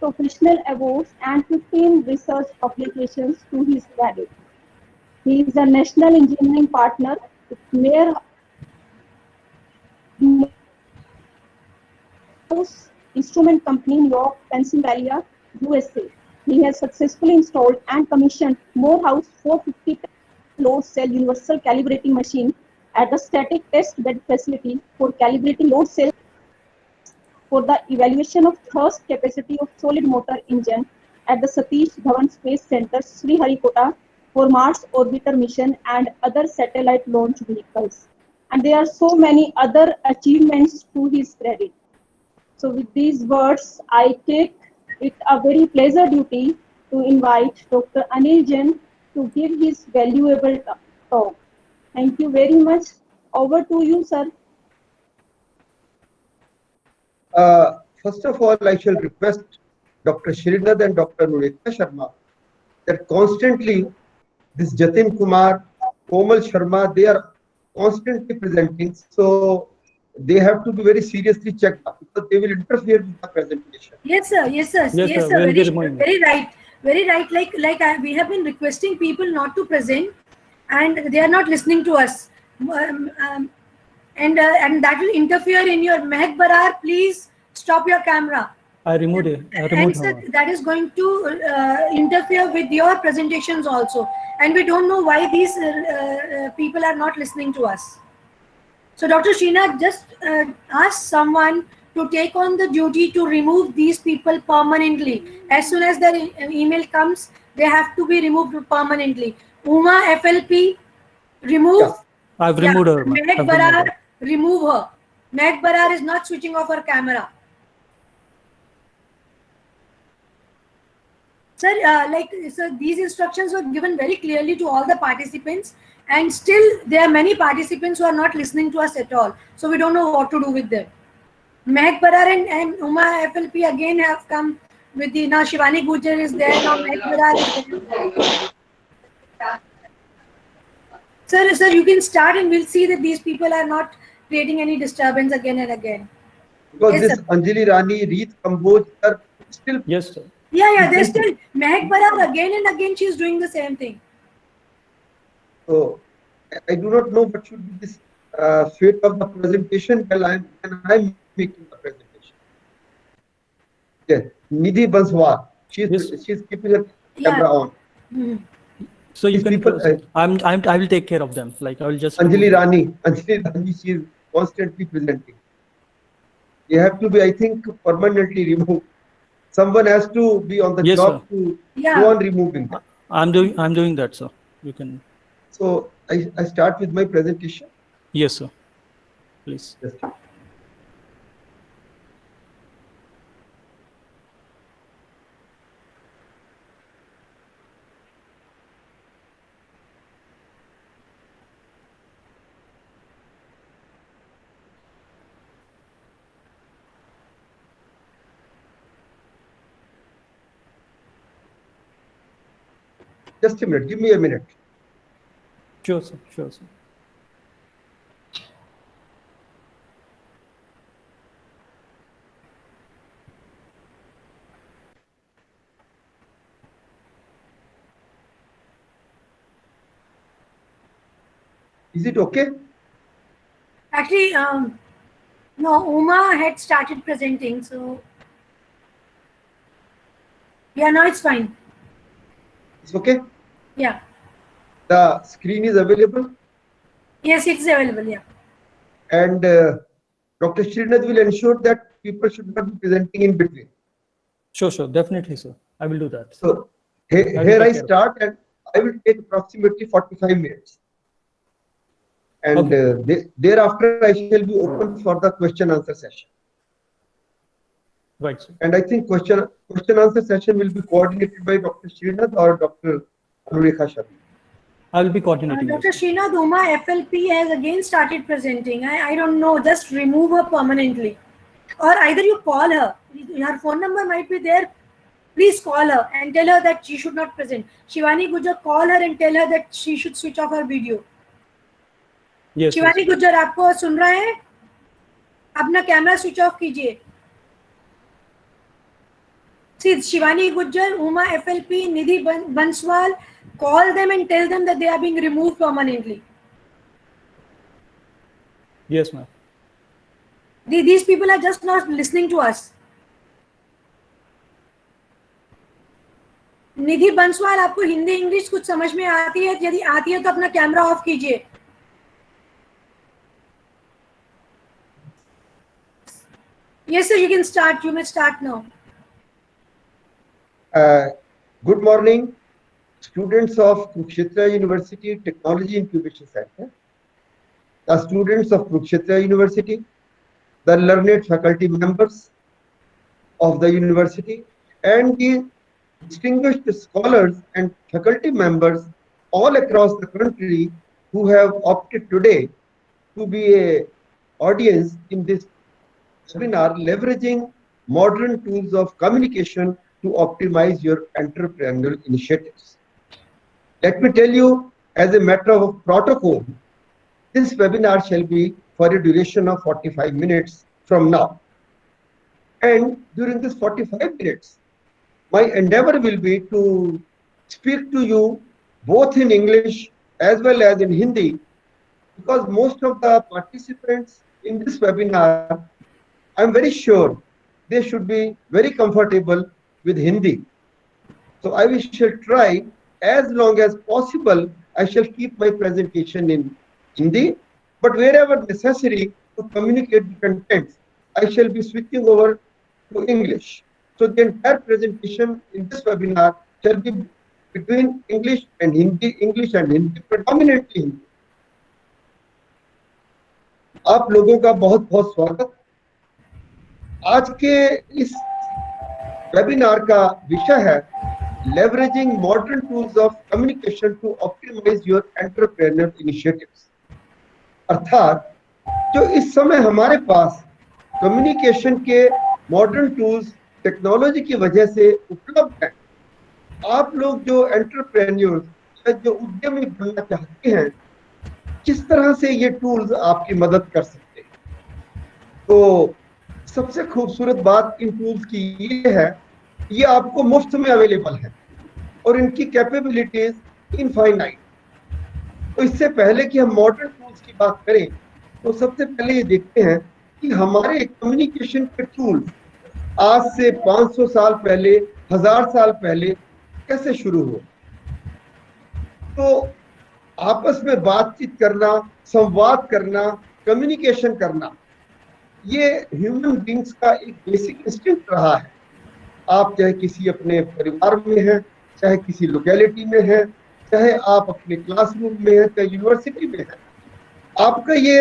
professional awards and 15 research publications to his credit. He is a national engineering partner with Morehouse Instrument Company, New York, Pennsylvania, USA. He has successfully installed and commissioned Morehouse 450 load cell universal calibrating machine at the static test bed facility for calibrating load cells for the evaluation of thrust capacity of solid motor engine at the Satish Dhawan Space Center, Sriharikota, for Mars orbiter mission and other satellite launch vehicles. And there are so many other achievements to his credit. So with these words, I take it a very pleasure duty to invite Dr. Anil Jain to give his valuable talk. Thank you very much. Over to you, sir. First of all, I shall request Dr. Srinath and Dr. Anurekha Sharma that constantly this Jatin Kumar, Komal Sharma, they are constantly presenting. So they have to be very seriously checked up because they will interfere with the presentation. Yes, sir. Yes, sir. Yes, sir. Very right. Very right. We have been requesting people not to present, and they are not listening to us. And that will interfere in your Mehak Barar. Please stop your camera. I removed it. And sir, that is going to interfere with your presentations also. And we don't know why these people are not listening to us. So Dr. Srinath, just ask someone to take on the duty to remove these people permanently. As soon as their email comes, they have to be removed permanently. Uma FLP, remove. Yeah. I've removed her. Mehak Barar, remove her. Mehak Barar is not switching off her camera. Sir, so these instructions were given very clearly to all the participants, and still there are many participants who are not listening to us at all. So we don't know what to do with them. Mehak Barar and Uma FLP again have come with the, now Shivani Gujjar is there, now Mehak Barar is there. Sir, you can start and we'll see that these people are not creating any disturbance again and again. Because yes, this sir. Anjali Rani, Reet Kamboj are still... Yes, sir. Yeah, they're still... Mehak Barar again and again she is doing the same thing. So, I do not know what should be this fate of the presentation while I'm making the presentation. Yes, Nidhi Banswar, she's keeping her camera on. Mm-hmm. So you can. I will take care of them. Like I will just. Anjali Rani, she is constantly presenting. They have to be, I think, permanently removed. Someone has to be on the job sir. to go on removing them. I'm doing that, sir. You can. So I start with my presentation. Yes, sir. Please. Yes. Just a minute. Give me a minute. Sure, sir. Sure, sir. Is it okay? Actually, no, Uma had started presenting, so yeah, now it's fine. It's okay? Yeah. The screen is available? Yes, it's available, yeah. And Dr. Srinath will ensure that people should not be presenting in between. Sure, definitely, sir. I will do that. So here I start and I will take approximately 45 minutes. And thereafter I shall be open for the question answer session. Right, sir. And I think question answer session will be coordinated by Dr. Srinath or Dr. Anurekha Sharma. I will be coordinating. Dr. Srinath, Uma FLP has again started presenting. I don't know, just remove her permanently. Or either you call her. Her phone number might be there. Please call her and tell her that she should not present. Shivani Gujjar, call her and tell her that she should switch off her video. Yes. Shivani Gujjar आपको सुन रहे हैं? अपना camera switch off कीजिए. See, Shivani Gujjar, Uma FLP, Nidhi Banswal, call them and tell them that they are being removed permanently. Yes, ma'am. These people are just not listening to us. निधि बंसवाल, आपको Hindi English कुछ समझ में आती है? यदि आती है तो अपना कैमरा ऑफ कीजिए. Yes, sir, you can start. You may start now. Good morning, students of Kurukshetra University Technology Incubation Center, the students of Kurukshetra University, the learned faculty members of the university, and the distinguished scholars and faculty members all across the country who have opted today to be an audience in this webinar, leveraging modern tools of communication to optimize your entrepreneurial initiatives. Let me tell you, as a matter of protocol, this webinar shall be for a duration of 45 minutes from now. And during this 45 minutes, my endeavor will be to speak to you both in English as well as in Hindi, because most of the participants in this webinar, I'm very sure they should be very comfortable with Hindi. So I shall try, as long as possible, I shall keep my presentation in Hindi, but wherever necessary to communicate the contents, I shall be switching over to English. So the entire presentation in this webinar shall be between English and Hindi, predominantly Hindi. आप लोगों का बहुत बहुत स्वागत. आज के इस webinar का विषय है leveraging modern tools of communication to optimize your entrepreneurial initiatives. अर्थात जो इस समय हमारे पास कम्युनिकेशन के मॉडर्न टूल्स टेक्नोलॉजी की वजह से उपलब्ध है, आप लोग जो एंटरप्रेन्योर्स या जो उद्यमी बनना चाहते हैं, किस तरह से ये टूल्स आपकी मदद कर सकते हैं. तो सबसे खूबसूरत बात इन टूल्स की ये है, ये आपको मुफ्त में अवेलेबल है और इनकी कैपेबिलिटीज इनफाइनाइट. तो इससे पहले कि हम मॉडर्न टूल्स की बात करें, तो सबसे पहले ये देखते हैं कि हमारे कम्युनिकेशन के टूल्स आज से 500 साल पहले, 1000 साल पहले कैसे शुरू हुए. तो आपस में बातचीत करना, संवाद करना, कम्युनिकेशन करना, ये ह्यूमन बींग्स का एक बेसिक इंस्टिंक्ट रहा है. आप चाहे किसी अपने परिवार में हैं, चाहे किसी लोकेलिटी में हैं, चाहे आप अपने क्लासरूम में हैं, चाहे यूनिवर्सिटी में हैं, आपका ये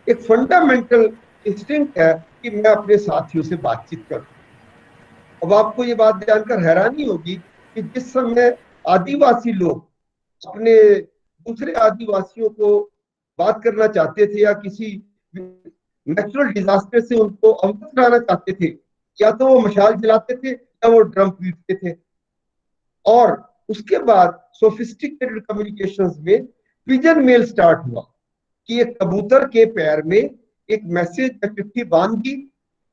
एक फंडामेंटल इंस्टिंक्ट है कि मैं अपने साथियों से बातचीत करूं. अब आपको ये बात जानकर हैरानी होगी कि जिस समय आदिवासी लोग अपने दूसरे आदिवासियों को बात करना चाहते थे या किसी नेचुरल डिजास्टर से उनको अवगत कराना चाहते थे, या तो वो मशाल जलाते थे या वो ड्रम पीटते थे. और उसके बाद सोफिस्टिकेटेड कम्युनिकेशंस में पिजन मेल स्टार्ट हुआ कि एक कबूतर के पैर में एक मैसेज या चिट्ठी बांध दी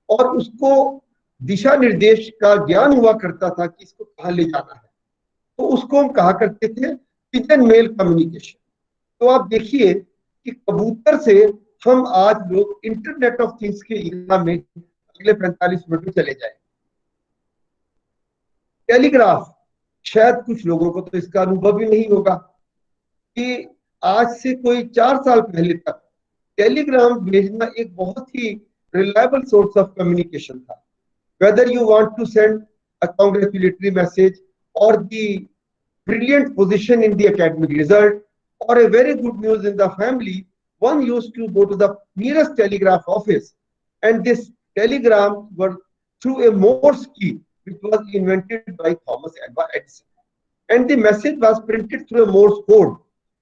और उसको दिशा निर्देश का ज्ञान हुआ करता था कि इसको कहाँ ले जाना है. तो उसको हम कहा करते थे पिजन मेल कम्युनिकेशन. तो आप देखिए कि कबूतर से हम आज लोग इंटरनेट ऑफ थिंग्स के एरा में अगले 45 मिनट में चले जाए. टेलीग्राफ, शायद कुछ लोगों को तो इसका अनुभव ही नहीं होगा कि आज से कोई 4 साल पहले तक टेलीग्राम भेजना एक बहुत ही रिलायबल सोर्स ऑफ कम्युनिकेशन था. Whether you want to send a congratulatory message or the brilliant position in the academic result or a very good news in the family, one used to go to the nearest telegraph office, and this telegram were through a Morse key which was invented by Thomas Alva Edison, and the message was printed through a Morse code,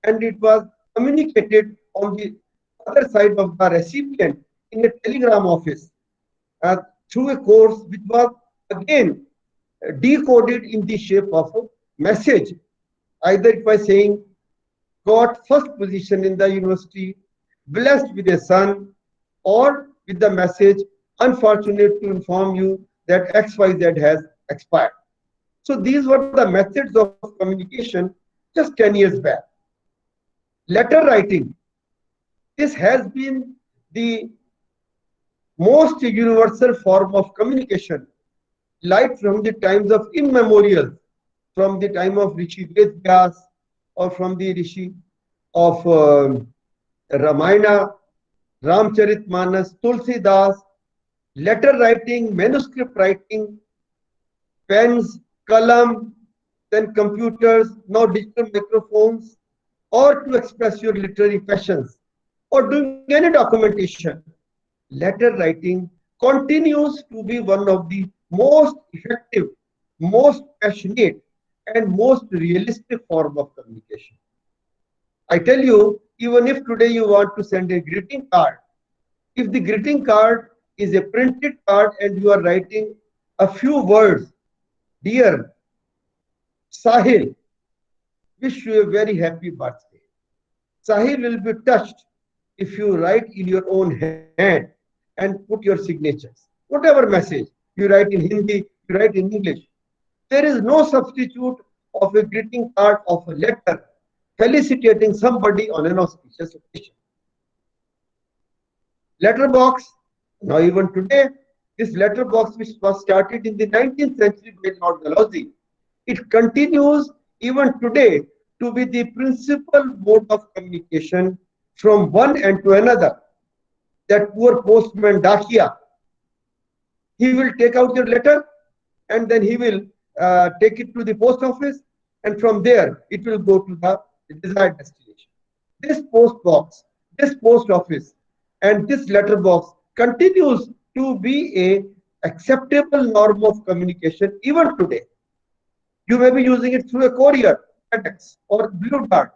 and it was communicated on the other side of the recipient in a telegram office through a course which was again decoded in the shape of a message, either it was saying got first position in the university, blessed with a son, or with the message unfortunate to inform you that XYZ has expired. So these were the methods of communication just 10 years back. Letter writing, this has been the most universal form of communication, right from the times of immemorial, from the time of Rishi Vedyas or from the Rishi of Ramayana, Ramcharitmanas, Tulsidas. Letter writing, manuscript writing, pens, kalam, then computers, now digital microphones, or to express your literary passions, or doing any documentation. Letter writing continues to be one of the most effective, most passionate, and most realistic form of communication. I tell you, even if today you want to send a greeting card, if the greeting card is a printed card and you are writing a few words, dear Sahil, wish you a very happy birthday. Sahil will be touched if you write in your own hand and put your signatures. Whatever message you write in Hindi, you write in English. There is no substitute of a greeting card of a letter felicitating somebody on an auspicious occasion. Letterbox, now even today, this letterbox which was started in the 19th century by Lord Dalhousie, it continues even today to be the principal mode of communication from one end to another. That poor postman Dakia, he will take out your letter and then he will take it to the post office, and from there it will go to the desired destination. This post box, this post office, and this letter box continues to be a acceptable norm of communication even today. You may be using it through a courier, FedEx or Blue Dart,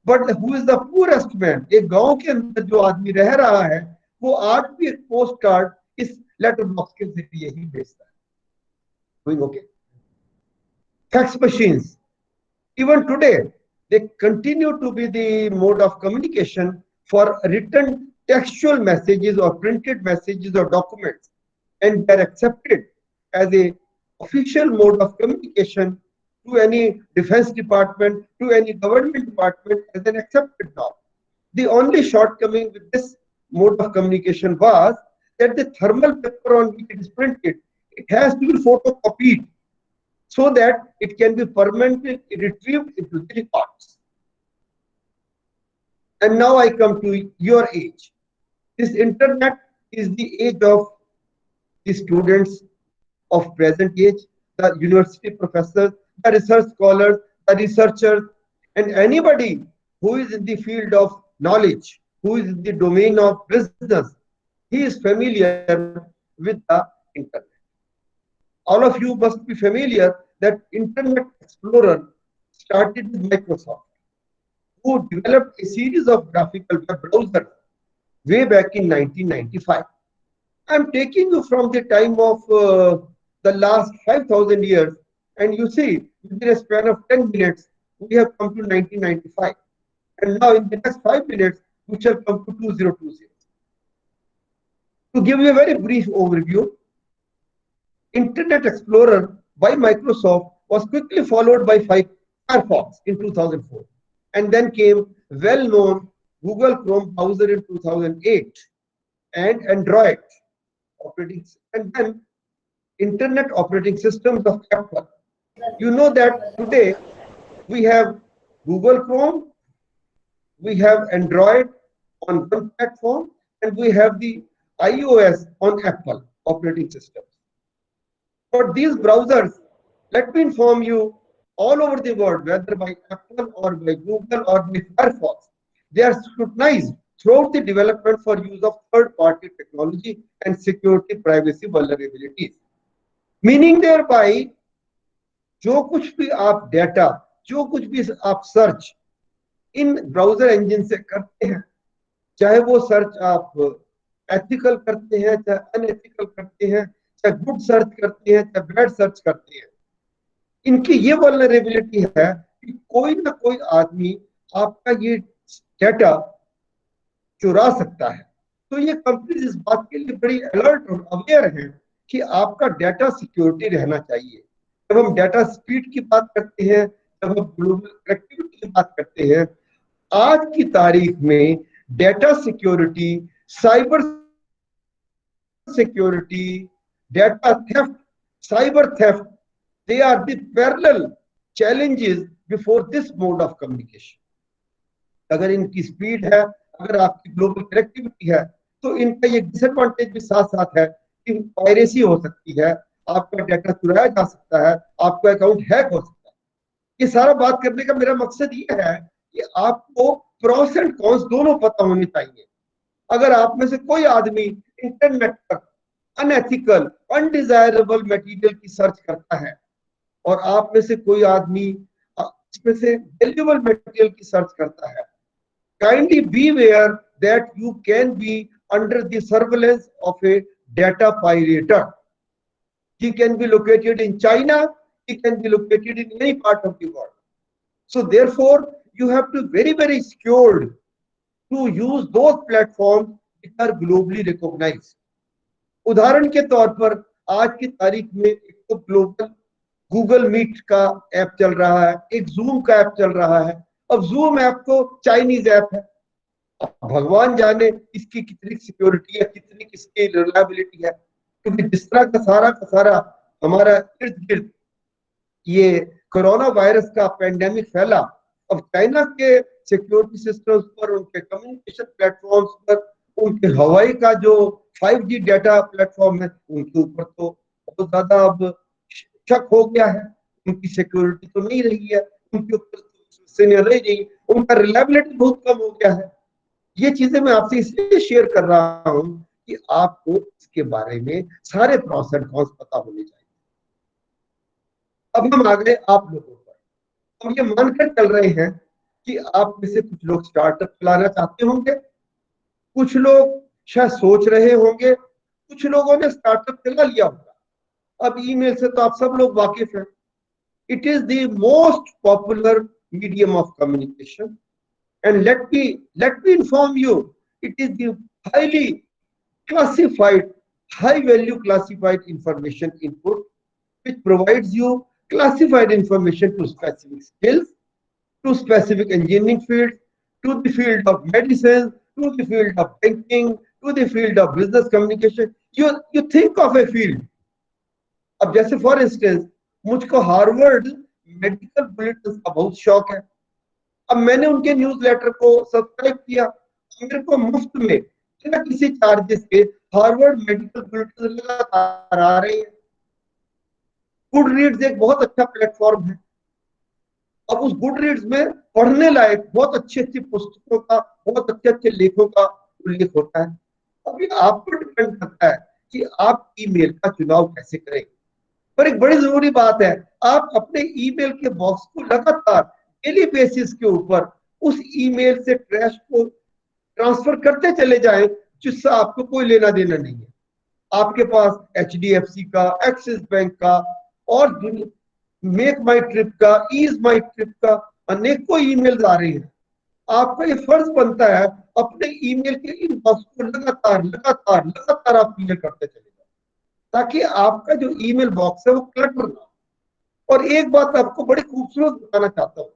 but who is the poorest man? एक गांव के अंदर जो आदमी रह रहा है, वो आज भी एक पोस्ट कार्ड इस लेटर बॉक्स के जरिए ही भेजता है. Doing okay? Fax machines, even today, they continue to be the mode of communication for written textual messages or printed messages or documents, and they are accepted as a official mode of communication to any defense department, to any government department as an accepted norm. The only shortcoming with this mode of communication was that the thermal paper on which it is printed, it has to be photocopied so that it can be permanently retrieved into the records. And now I come to your age. This internet is the age of the students of present age, the university professors, the research scholars, the researchers, and anybody who is in the field of knowledge, who is in the domain of business, he is familiar with the internet. All of you must be familiar that Internet Explorer started with Microsoft, who developed a series of graphical web browsers way back in 1995. I'm taking you from the time of the last 5,000 years, and you see, within a span of 10 minutes, we have come to 1995. And now in the next 5 minutes, we shall come to 2020. To give you a very brief overview, Internet Explorer by Microsoft was quickly followed by Firefox in 2004. And then came well-known Google Chrome browser in 2008 and Android operating, and then Internet operating systems of Apple. You know that today we have Google Chrome, we have Android on one platform, and we have the iOS on Apple operating systems. But these browsers, let me inform you, all over the world, whether by Apple or by Google or by Firefox, they are scrutinized throughout the development for use of third-party technology and security privacy vulnerabilities. Meaning thereby, जो कुछ भी आप data, जो कुछ भी आप search in browser engine से करते हैं, चाहे वो सर्च आप एथिकल करते हैं, चाहे अनएथिकल करते हैं, चाहे गुड सर्च करते हैं, चाहे बैड सर्च करते हैं, इनकी ये वल्नरेबिलिटी है कि कोई ना कोई आदमी आपका ये डेटा चुरा सकता है. तो ये कंपनीज इस बात के लिए बड़ी अलर्ट और अवेयर हैं कि आपका डेटा सिक्योरिटी रहना चाहिए. जब हम डाटा स्पीड की बात करते हैं, जब हम ग्लोबल कनेक्टिविटी की बात करते हैं, आज की तारीख में data security, cyber security, data theft, cyber theft, they are the parallel challenges before this mode of communication. अगर इनकी स्पीड है, अगर आपकी ग्लोबल कनेक्टिविटी है, तो इनका ये डिसएडवांटेज भी साथ साथ है कि पायरेसी हो सकती है, आपका डाटा चुराया जा सकता है, आपका अकाउंट हैक हो सकता है। ये सारा बात करने का मेरा मकसद ये है कि आपको प्रोस एंड कॉन्स दोनों पता होने चाहिए। अगर आप में से कोई आदमी इंटरनेट पर अनएथिकल, अनडिजायरेबल मटेरियल की सर्च करता है और आप में से कोई आदमी इसमें से वैल्यूएबल मटेरियल की सर्च करता है, kindly be aware that you can be under the surveillance of A data pirater. He can be located in China, he can be located in any part of the world. So therefore, you have to be very secured to use those platforms which are globally recognized. उदाहरण के तौर पर आज की तारीख में एक तो ग्लोबल गूगल मीट का ऐप चल रहा है, एक जूम का ऐप चल रहा है। अब जूम ऐप तो चाइनीज ऐप है, भगवान जाने इसकी कितनी सिक्योरिटी है, कितनी इसकी रिलायबिलिटी है, क्योंकि जिस तरह का सारा हमारा इर्द गिर्द ये कोरोना वायरस का पेंडेमिक फैला, अब चाइना के सिक्योरिटी सिस्टम्स पर, उनके कम्युनिकेशन प्लेटफॉर्म्स पर, उनके हवाई का जो 5G डाटा प्लेटफॉर्म है, उनके ऊपर तो बहुत ज्यादा अब शक हो गया है। उनकी सिक्योरिटी तो नहीं रही है, उनके ऊपर से नहीं रही, उनका रिलायबिलिटी बहुत कम हो गया है। ये चीजें मैं आपसे इसलिए शेयर कर रहा हूं कि आपको इसके बारे में सारे प्रॉस एंड कॉन्स पता होने चाहिए। अब हम आ गए आप लोगों पर। हम ये मानकर चल रहे हैं कि आप में से कुछ लोग स्टार्टअप चलाना चाहते होंगे, कुछ लोग शायद सोच रहे होंगे, कुछ लोगों ने स्टार्टअप चला लिया होगा। अब ईमेल से तो आप सब लोग वाकिफ हैं। It is the most popular medium of communication, and let me inform you, it is the highly classified, high value classified information input which provides you classified information to specific skills, to specific engineering fields, to the field of medicine, to the field of banking, to the field of business communication. You think of a field. अब जैसे for instance मुझको Harvard medical bulletin का बहुत शौक है। अब मैंने उनके न्यूज़लेटर को सब्सक्राइब किया, मेरे को मुफ्त में बिना किसी चार्जेस के हार्वर्ड मेडिकल बुलेटिन लगातार आ रहे हैं। गुड रीड्स एक बहुत अच्छा प्लेटफॉर्म है। अब उस गुड रीड्स में पढ़ने लायक बहुत अच्छी पुस्तकों का, बहुत अच्छे लेखों का उल्लेख होता है। अब ये आप पर डिपेंड करता है कि आप ईमेल का चुनाव कैसे करें। पर एक बड़ी जरूरी बात है, आप अपने ईमेल के बॉक्स को लगातार डेली बेसिस के ऊपर उस ईमेल से ट्रैश को ट्रांसफर करते चले जाएं जिससे आपको कोई लेना देना नहीं है। आपके पास HDFC का, एक्सिस बैंक का और मेक माई ट्रिप का, ईज माई ट्रिप का अनेकों ईमेल आ रहे हैं। आपका ये फर्ज बनता है अपने ईमेल के इनबॉक्स को लगातार आप क्लियर करते चले जाए, ताकि आपका जो ईमेल बॉक्स है वो क्लटर ना हो। और एक बात आपको बड़ी खूबसूरत बताना चाहता हूँ,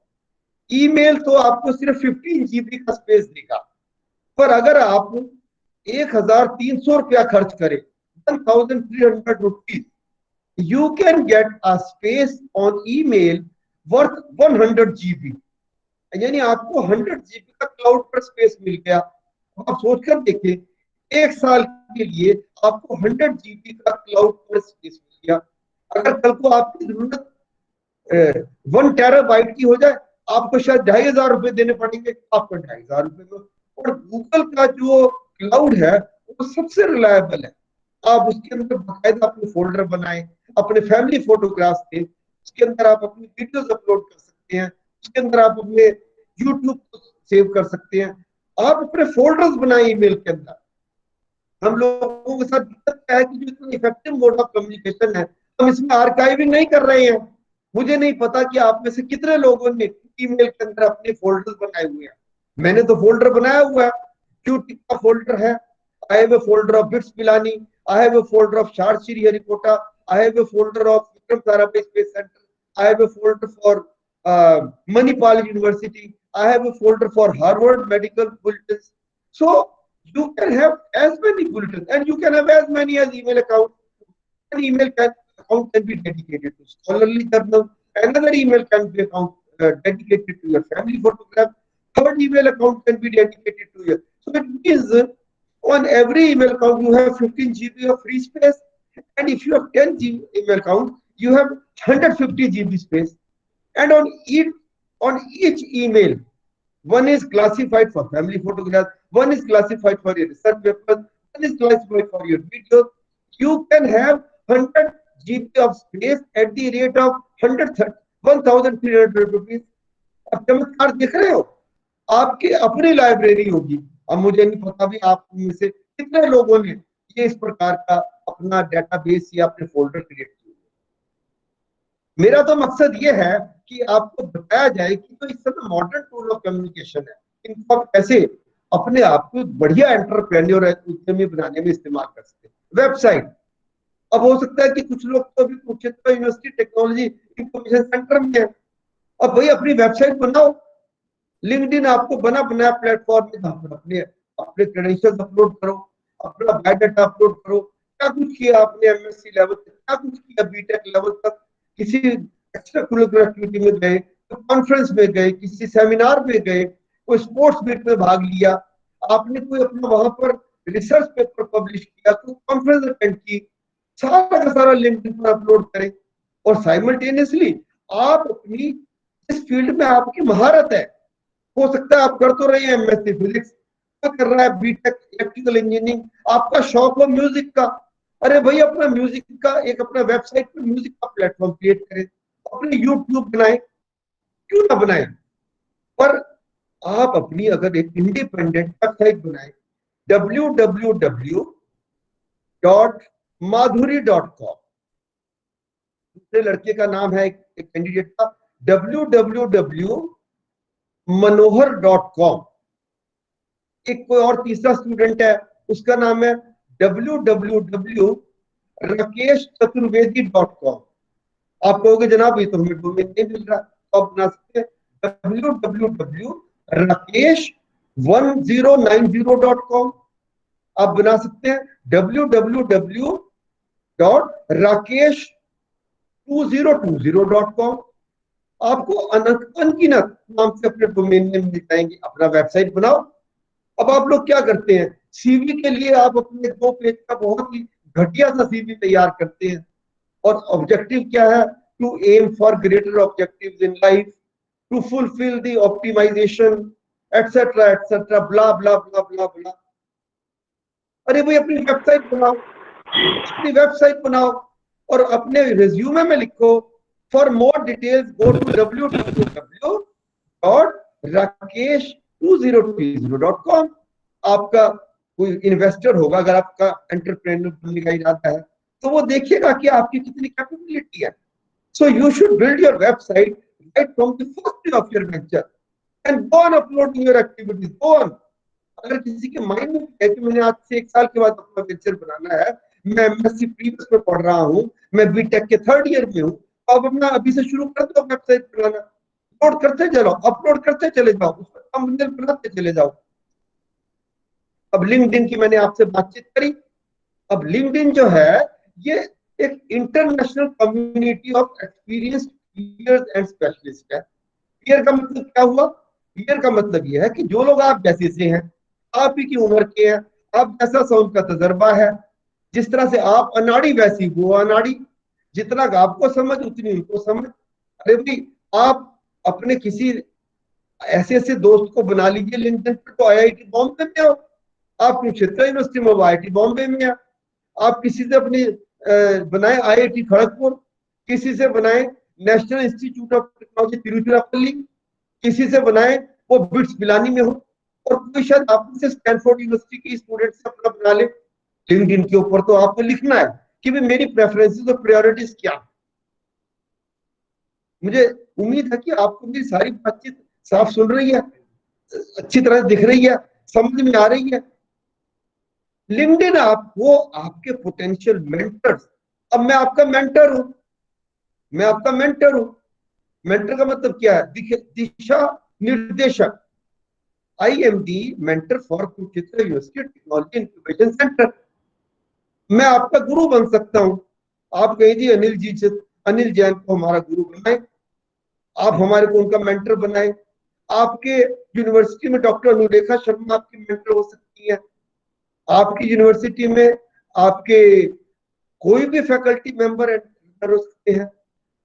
ईमेल तो आपको सिर्फ 15 GB का स्पेस देगा, पर अगर आप 1300 रुपया खर्च करें, 1300 rupees, you can get a space on email worth 100 GB, यानी आपको 100 GB का क्लाउड पर स्पेस मिल गया। आप सोचकर देखिए, एक साल के लिए आपको 100 GB का क्लाउड पर स्पेस मिल गया। अगर कल को आपकी जरूरत 1 टेराबाइट की हो जाए, आपको शायद 2500 रुपए देने पड़ेंगे, आपको 2500 रुपए में। और गूगल का जो क्लाउड है वो सबसे रिलायबल है। आप उसके अंदर बाकायदा अपने फोल्डर बनाएं, अपने फैमिली फोटोग्राफ्स दें, उसके अंदर आप अपनी वीडियोस अपलोड कर सकते हैं, उसके अंदर आप अपने यूट्यूब को सेव कर सकते हैं। आप अपने फोल्डर्स बनाएं ईमेल के अंदर। हम लोगों के साथ दिक्कत क्या है कि जो इतना इफेक्टिव मोड ऑफ कम्युनिकेशन है, हम इसमें आर्काइविंग नहीं कर रहे हैं। मुझे नहीं पता कि आप में से कितने लोगों ने ईमेल के अंदर अपने फोल्डर्स बनाए हुए हैं। मैंने तो फोल्डर बनाया हुआ है, क्यूटिक का फोल्डर है, I have a folder of bits Pilani, I have a folder of Shard Shri Harikota, I have a folder of Vikram Sarabhai Space Center. I have a folder for Manipal University. I have a folder for Harvard Medical Bulletins. So you can have as many bulletins, and you can have as many as email accounts. An email account can be dedicated to scholarly journal. Another email can be dedicated to your family photograph. Third email account can be dedicated to your. So it means on every email account you have 15 GB of free space, and if you have 10 GB email account, you have 150 GB space. And on each email, one is classified for family photographs, one is classified for your research papers, one is classified for your videos. You can have 100 GB of space at the rate of 1,300 rupees. अब चमत्कार देख रहे हो, आपकी अपनी library होगी। अब मुझे नहीं पता भी आप में से कितने लोगों ने ये इस प्रकार का अपना डेटाबेस या अपने फोल्डर क्रिएट किए। मेरा तो मकसद ये है कि आपको बताया जाए कि तो इस समय मॉडर्न टूल ऑफ कम्युनिकेशन है, इनको आप कैसे अपने आप को बढ़िया एंटरप्रेन्योर उद्यमी बनाने में इस्तेमाल कर सकते हैं। वेबसाइट, अब हो सकता है कि कुछ लोग तो अभी Kurukshetra university technology information centre में है, अब भाई अपनी वेबसाइट बनाओ। लिंक्डइन आपको बना बनाया प्लेटफॉर्म में जहां पर अपने क्रेडेंशियल्स अपलोड करो, अपना बायोडाटा अपलोड करो, क्या कुछ किया आपने एमएससी लेवल तक, क्या कुछ किया बीटेक लेवल तक, किसी एक्स्ट्रा करिकुलर एक्टिविटी में गए, तो कॉन्फ्रेंस में गए, किसी सेमिनार में गए, कोई स्पोर्ट्स मीट में भाग लिया, आपने कोई अपना वहां पर रिसर्च पेपर पब्लिश किया, कोई कॉन्फ्रेंस अटेंड की, सारा का सारा लिंक्डइन पर अपलोड करें। और साइमल्टेनियसली आप अपनी इस फील्ड में आपकी महारत है, हो सकता है आप कर तो रहे हैं एमएससी फिजिक्स, कर रहा है बीटेक इलेक्ट्रिकल इंजीनियरिंग, आपका शौक हो म्यूजिक का, अरे भाई अपना म्यूजिक का एक अपना वेबसाइट पर म्यूजिक का प्लेटफॉर्म क्रिएट करें, अपने यूट्यूब बनाएं, क्यों ना बनाएं। पर आप अपनी अगर एक इंडिपेंडेंट वेबसाइट बनाएं, www.madhuri.com, दूसरे लड़के का नाम है एक कैंडिडेट का www.manohar.com, एक कोई और तीसरा स्टूडेंट है उसका नाम है www.rakeshchaturvedi.com। आप कहोगे जनाब ये तो हमें डोमेन नहीं मिल रहा, तो आप बना सकते हैं www.rakesh1090.com, आप बना सकते हैं www.rakesh2020.com। आपको अनगिनत नाम से अपने डोमेन नेम मिल जाएंगे, अपना वेबसाइट बनाओ। अब आप लोग क्या करते हैं, सीवी के लिए आप अपने 2 पेज का बहुत ही घटिया सा सीवी तैयार करते हैं, और ऑब्जेक्टिव क्या है, to aim for greater objectives in life, to fulfil the optimisation etcetera etcetera, blah blah blah blah blah. अरे भाई अपनी वेबसाइट बनाओ, अपनी वेबसाइट बनाओ और अपने रिज्यूमे में लिखो, for more details go to www.rakesh2020.com। आपका कोई इन्वेस्टर होगा, अगर आपका एंटरप्रेन्योर बनने का इरादा है, तो वो देखिएगा कि आपकी कितनी कैपेबिलिटी है। So you should build your website right from the first day of your venture and go on uploading your activities, go on. अगर किसी के माइंड में है कि मैंने आज से 1 साल के बाद अपना वेंचर बनाना है, मैं एमएससी प्रीवियस में पढ़ रहा हूँ, मैं बीटेक के 3rd ईयर में हूँ, तो आप अपना अभी से शुरू कर दो वेबसाइट बनाना, अपलोड करते चलो, अपलोड करते चले जाओ, उस पर थंबनेल बनाते चले जाओ। अब लिंक्डइन की मैंने आपसे बातचीत करी। अब लिंक्डइन जो है ये एक international community of experienced peers and specialist है। पीयर का मतलब क्या हुआ, पीयर का मतलब ये है कि जो लोग आप जैसे से हैं, आप ही की उम्र के हैं, आप जैसा सा उनका तजर्बा है, जिस तरह से आप अनाड़ी वैसी वो अनाड़ी, जितना आपको समझ उतनी उनको समझ। अरे भाई आप अपने किसी ऐसे ऐसे दोस्त को बना लीजिए लिंक्डइन पर, तो आईआईटी बॉम्बे में हो, आप कुरुक्षेत्र यूनिवर्सिटी में आईआईटी बॉम्बे में है, आप किसी से अपनी बनाए आईआईटी खड़गपुर, किसी से बनाए national institute of technology Tiruchirappalli, किसी से बनाए वो बिट्स पिलानी में हो, और कोई शायद आप से स्टैनफोर्ड यूनिवर्सिटी की स्टूडेंट से अपना बना ले। लिंक्डइन के ऊपर तो आपको लिखना है कि भाई मेरी प्रेफरेंसेस और प्रायोरिटीज क्या। मुझे उम्मीद है कि आपको मेरी सारी बातचीत साफ सुन रही है, अच्छी तरह दिख रही है, समझ में आ रही है। लिंक्डइन आप वो आपके पोटेंशियल मेंटर्स, अब मैं आपका मेंटर हूं, मैं आपका मेंटर हूं। मेंटर का मतलब क्या है? दिशा निर्देशक। I am the mentor for Kurukshetra university technology incubation centre. मैं आपका गुरु बन सकता हूं। आप कहीं जी अनिल जैन को हमारा गुरु बनाए, आप हमारे को उनका मेंटर बनाए। आपके यूनिवर्सिटी में डॉक्टर अनुरेखा शर्मा आपकी मेंटर हो सकती है। आपकी यूनिवर्सिटी में आपके कोई भी फैकल्टी मेंबर एंटर हो सकते हैं।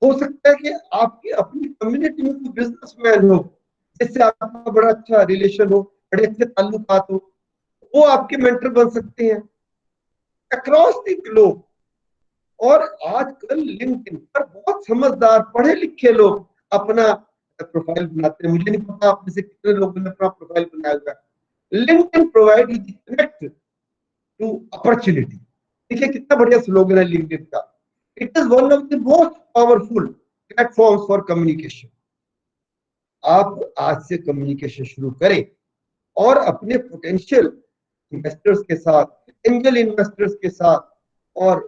हो सकता है कि आपकी अपनी कम्युनिटी में कोई बिजनेसमैन हो जिससे आपका बड़ा अच्छा रिलेशन हो, बड़े अच्छे ताल्लुकात हो, वो आपके मेंटर बन सकते हैं अक्रॉस द ग्लोब। और आजकल लिंक्डइन पर बहुत समझदार पढ़े लिखे लोग अपना प्रोफाइल बनाते हैं। मुझे नहीं पता आप में से कितने लोगों ने अपना प्रोफाइल बनाया हुआ है। LinkedIn provide you connect to opportunity. देखिए कितना बढ़िया स्लोगन है लिंक्डइन का। It is one of the most powerful platforms for communication. आप आज से कम्युनिकेशन शुरू करें और अपने पोटेंशियल इन्वेस्टर्स के साथ, एंजल इन्वेस्टर्स के साथ और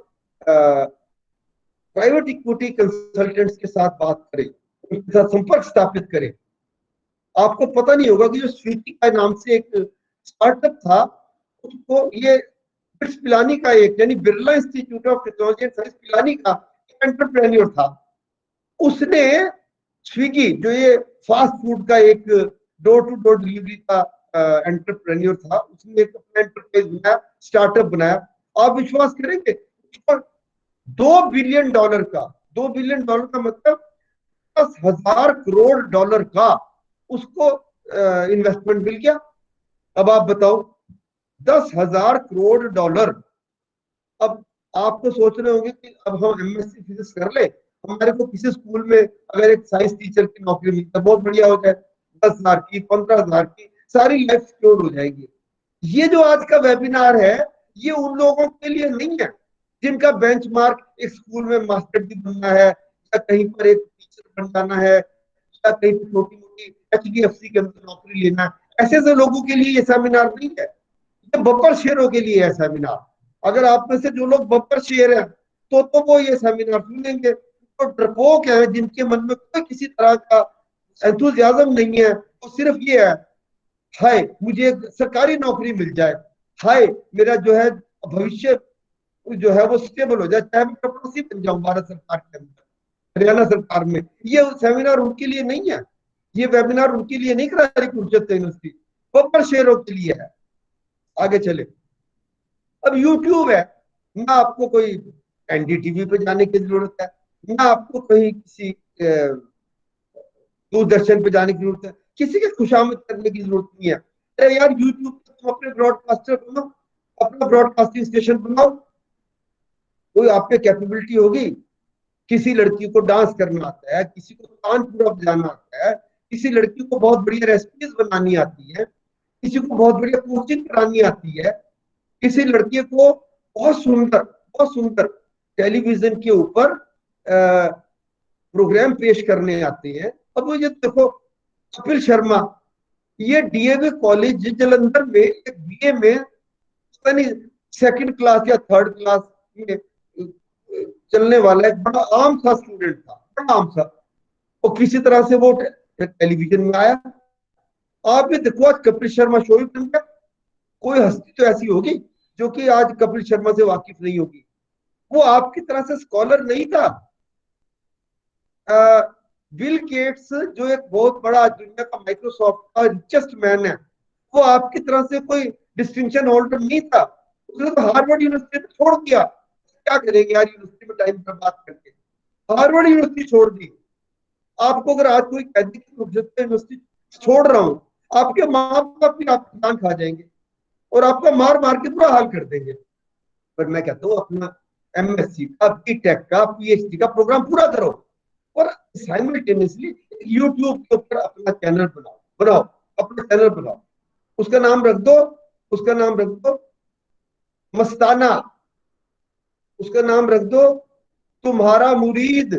प्राइवेट इक्विटी कंसल्टेंट्स के साथ बात करें, उनके साथ संपर्क स्थापित करें। आपको पता नहीं होगा कि जो स्वीटी का नाम से एक स्टार्टअप था, उसको ये बिट्स पिलानी का एक यानी Birla institute of technology and science Pilani का एक एंटरप्रेन्योर था। उसने स्विगी जो ये फास्ट फूड का एक डोर टू डोर डिलीवरी का एंटरप्रेन्योर था, उसने एक अपना एंटरप्राइज बनाया, स्टार्टअप बनाया। आप विश्वास करेंगे $2 बिलियन का, $2 बिलियन का मतलब 10,000 करोड़ डॉलर का उसको इन्वेस्टमेंट मिल गया। अब आप बताओ, 10,000 करोड़ डॉलर। अब आपको सोच रहे होंगे कि अब हम एमएससी फिजिक्स कर ले, हमारे को किसी स्कूल में अगर एक साइंस टीचर की नौकरी मिलती है, बहुत बढ़िया हो जाए, 10,000 की, 15,000 की, सारी लाइफ सिक्योर हो जाएगी। ये जो आज का वेबिनार है, ये उन लोगों के लिए नहीं है जिनका बेंचमार्क एक स्कूल में मास्टर भी बनना है, या कहीं पर एक टीचर बन जाना है, या कहीं पर छोटी मोटी HDFC के अंदर नौकरी लेना है। ऐसे ऐसे लोगों के लिए ये सेमिनार नहीं है, ये बब्बर शेरों के लिए है सेमिनार। अगर आप में से जो लोग बब्बर शेर हैं तो वो ये सेमिनार सुनेंगे। तो डरपोक है जिनके मन में कोई किसी तरह का एंथुजियाज्म नहीं है, तो सिर्फ ये है, हाय मुझे एक सरकारी नौकरी मिल जाए, हाय मेरा जो है भविष्य जो है वो स्टेबल हो जाए, चाहे मैं चपरासी बन जाऊं भारत सरकार के अंदर, हरियाणा सरकार में। ये सेमिनार उनके लिए नहीं है, ये वेबिनार उनके लिए नहीं करा रही कुरुक्षेत्र यूनिवर्सिटी, बब्बर शेरों के लिए है। आगे चले। अब यूट्यूब है, ना आपको कोई एनडीटीवी पे जाने की जरूरत है, ना आपको कहीं किसी दूरदर्शन पे जाने की जरूरत है, किसी की खुशामद करने की जरूरत नहीं है। अरे यार यूट्यूब पे तुम अपने ब्रॉडकास्टर बनाओ, अपना ब्रॉडकास्टिंग स्टेशन बनाओ। कोई आप पे कैपेबिलिटी होगी, किसी लड़की को डांस करना आता है, किसी को कान पूरा बजाना आता है, किसी लड़की को बहुत बढ़िया रेसिपीज बनानी आती है, किसी को बहुत बढ़िया कोचिंग करानी आती है, किसी लड़के को बहुत सुंदर टेलीविजन के ऊपर प्रोग्राम पेश करने आते हैं। अब ये देखो कपिल शर्मा, ये डीएवी कॉलेज जलंधर में एक बीए में पता नहीं सेकंड क्लास या थर्ड क्लास में चलने वाला एक बड़ा आम सा स्टूडेंट था, बड़ा आम सा, और किसी तरह से वो टेलीविजन में आया। आप भी देखो आज कपिल शर्मा शो ही बन गया। कोई हस्ती तो ऐसी होगी जो कि आज कपिल शर्मा से वाकिफ नहीं होगी। वो आपकी तरह से स्कॉलर नहीं था। बिल गेट्स जो एक बहुत बड़ा दुनिया का माइक्रोसॉफ्ट का रिचेस्ट मैन है, वो आपकी तरह से कोई डिस्टिंक्शन होल्डर नहीं था। उसने तो हार्वर्ड यूनिवर्सिटी छोड़ दिया। क्या करेंगे यार यूनिवर्सिटी में टाइम बर्बाद करके, हार्वर्ड यूनिवर्सिटी छोड़ दी। आपको अगर आज कोई कह दे कि यूनिवर्सिटी छोड़ रहा हूं, आपके माँ बाप भी आपकी जान खा जाएंगे और आपका मार मार के पूरा हाल कर देंगे। पर मैं कहता हूँ अपना एमएससी का, बीटेक का, पीएचडी का प्रोग्राम पूरा करो और साइमल्टेनियसली यूट्यूब के ऊपर अपना चैनल बनाओ अपना चैनल बनाओ। उसका नाम रख दो मस्ताना, उसका नाम रख दो तुम्हारा मुरीद,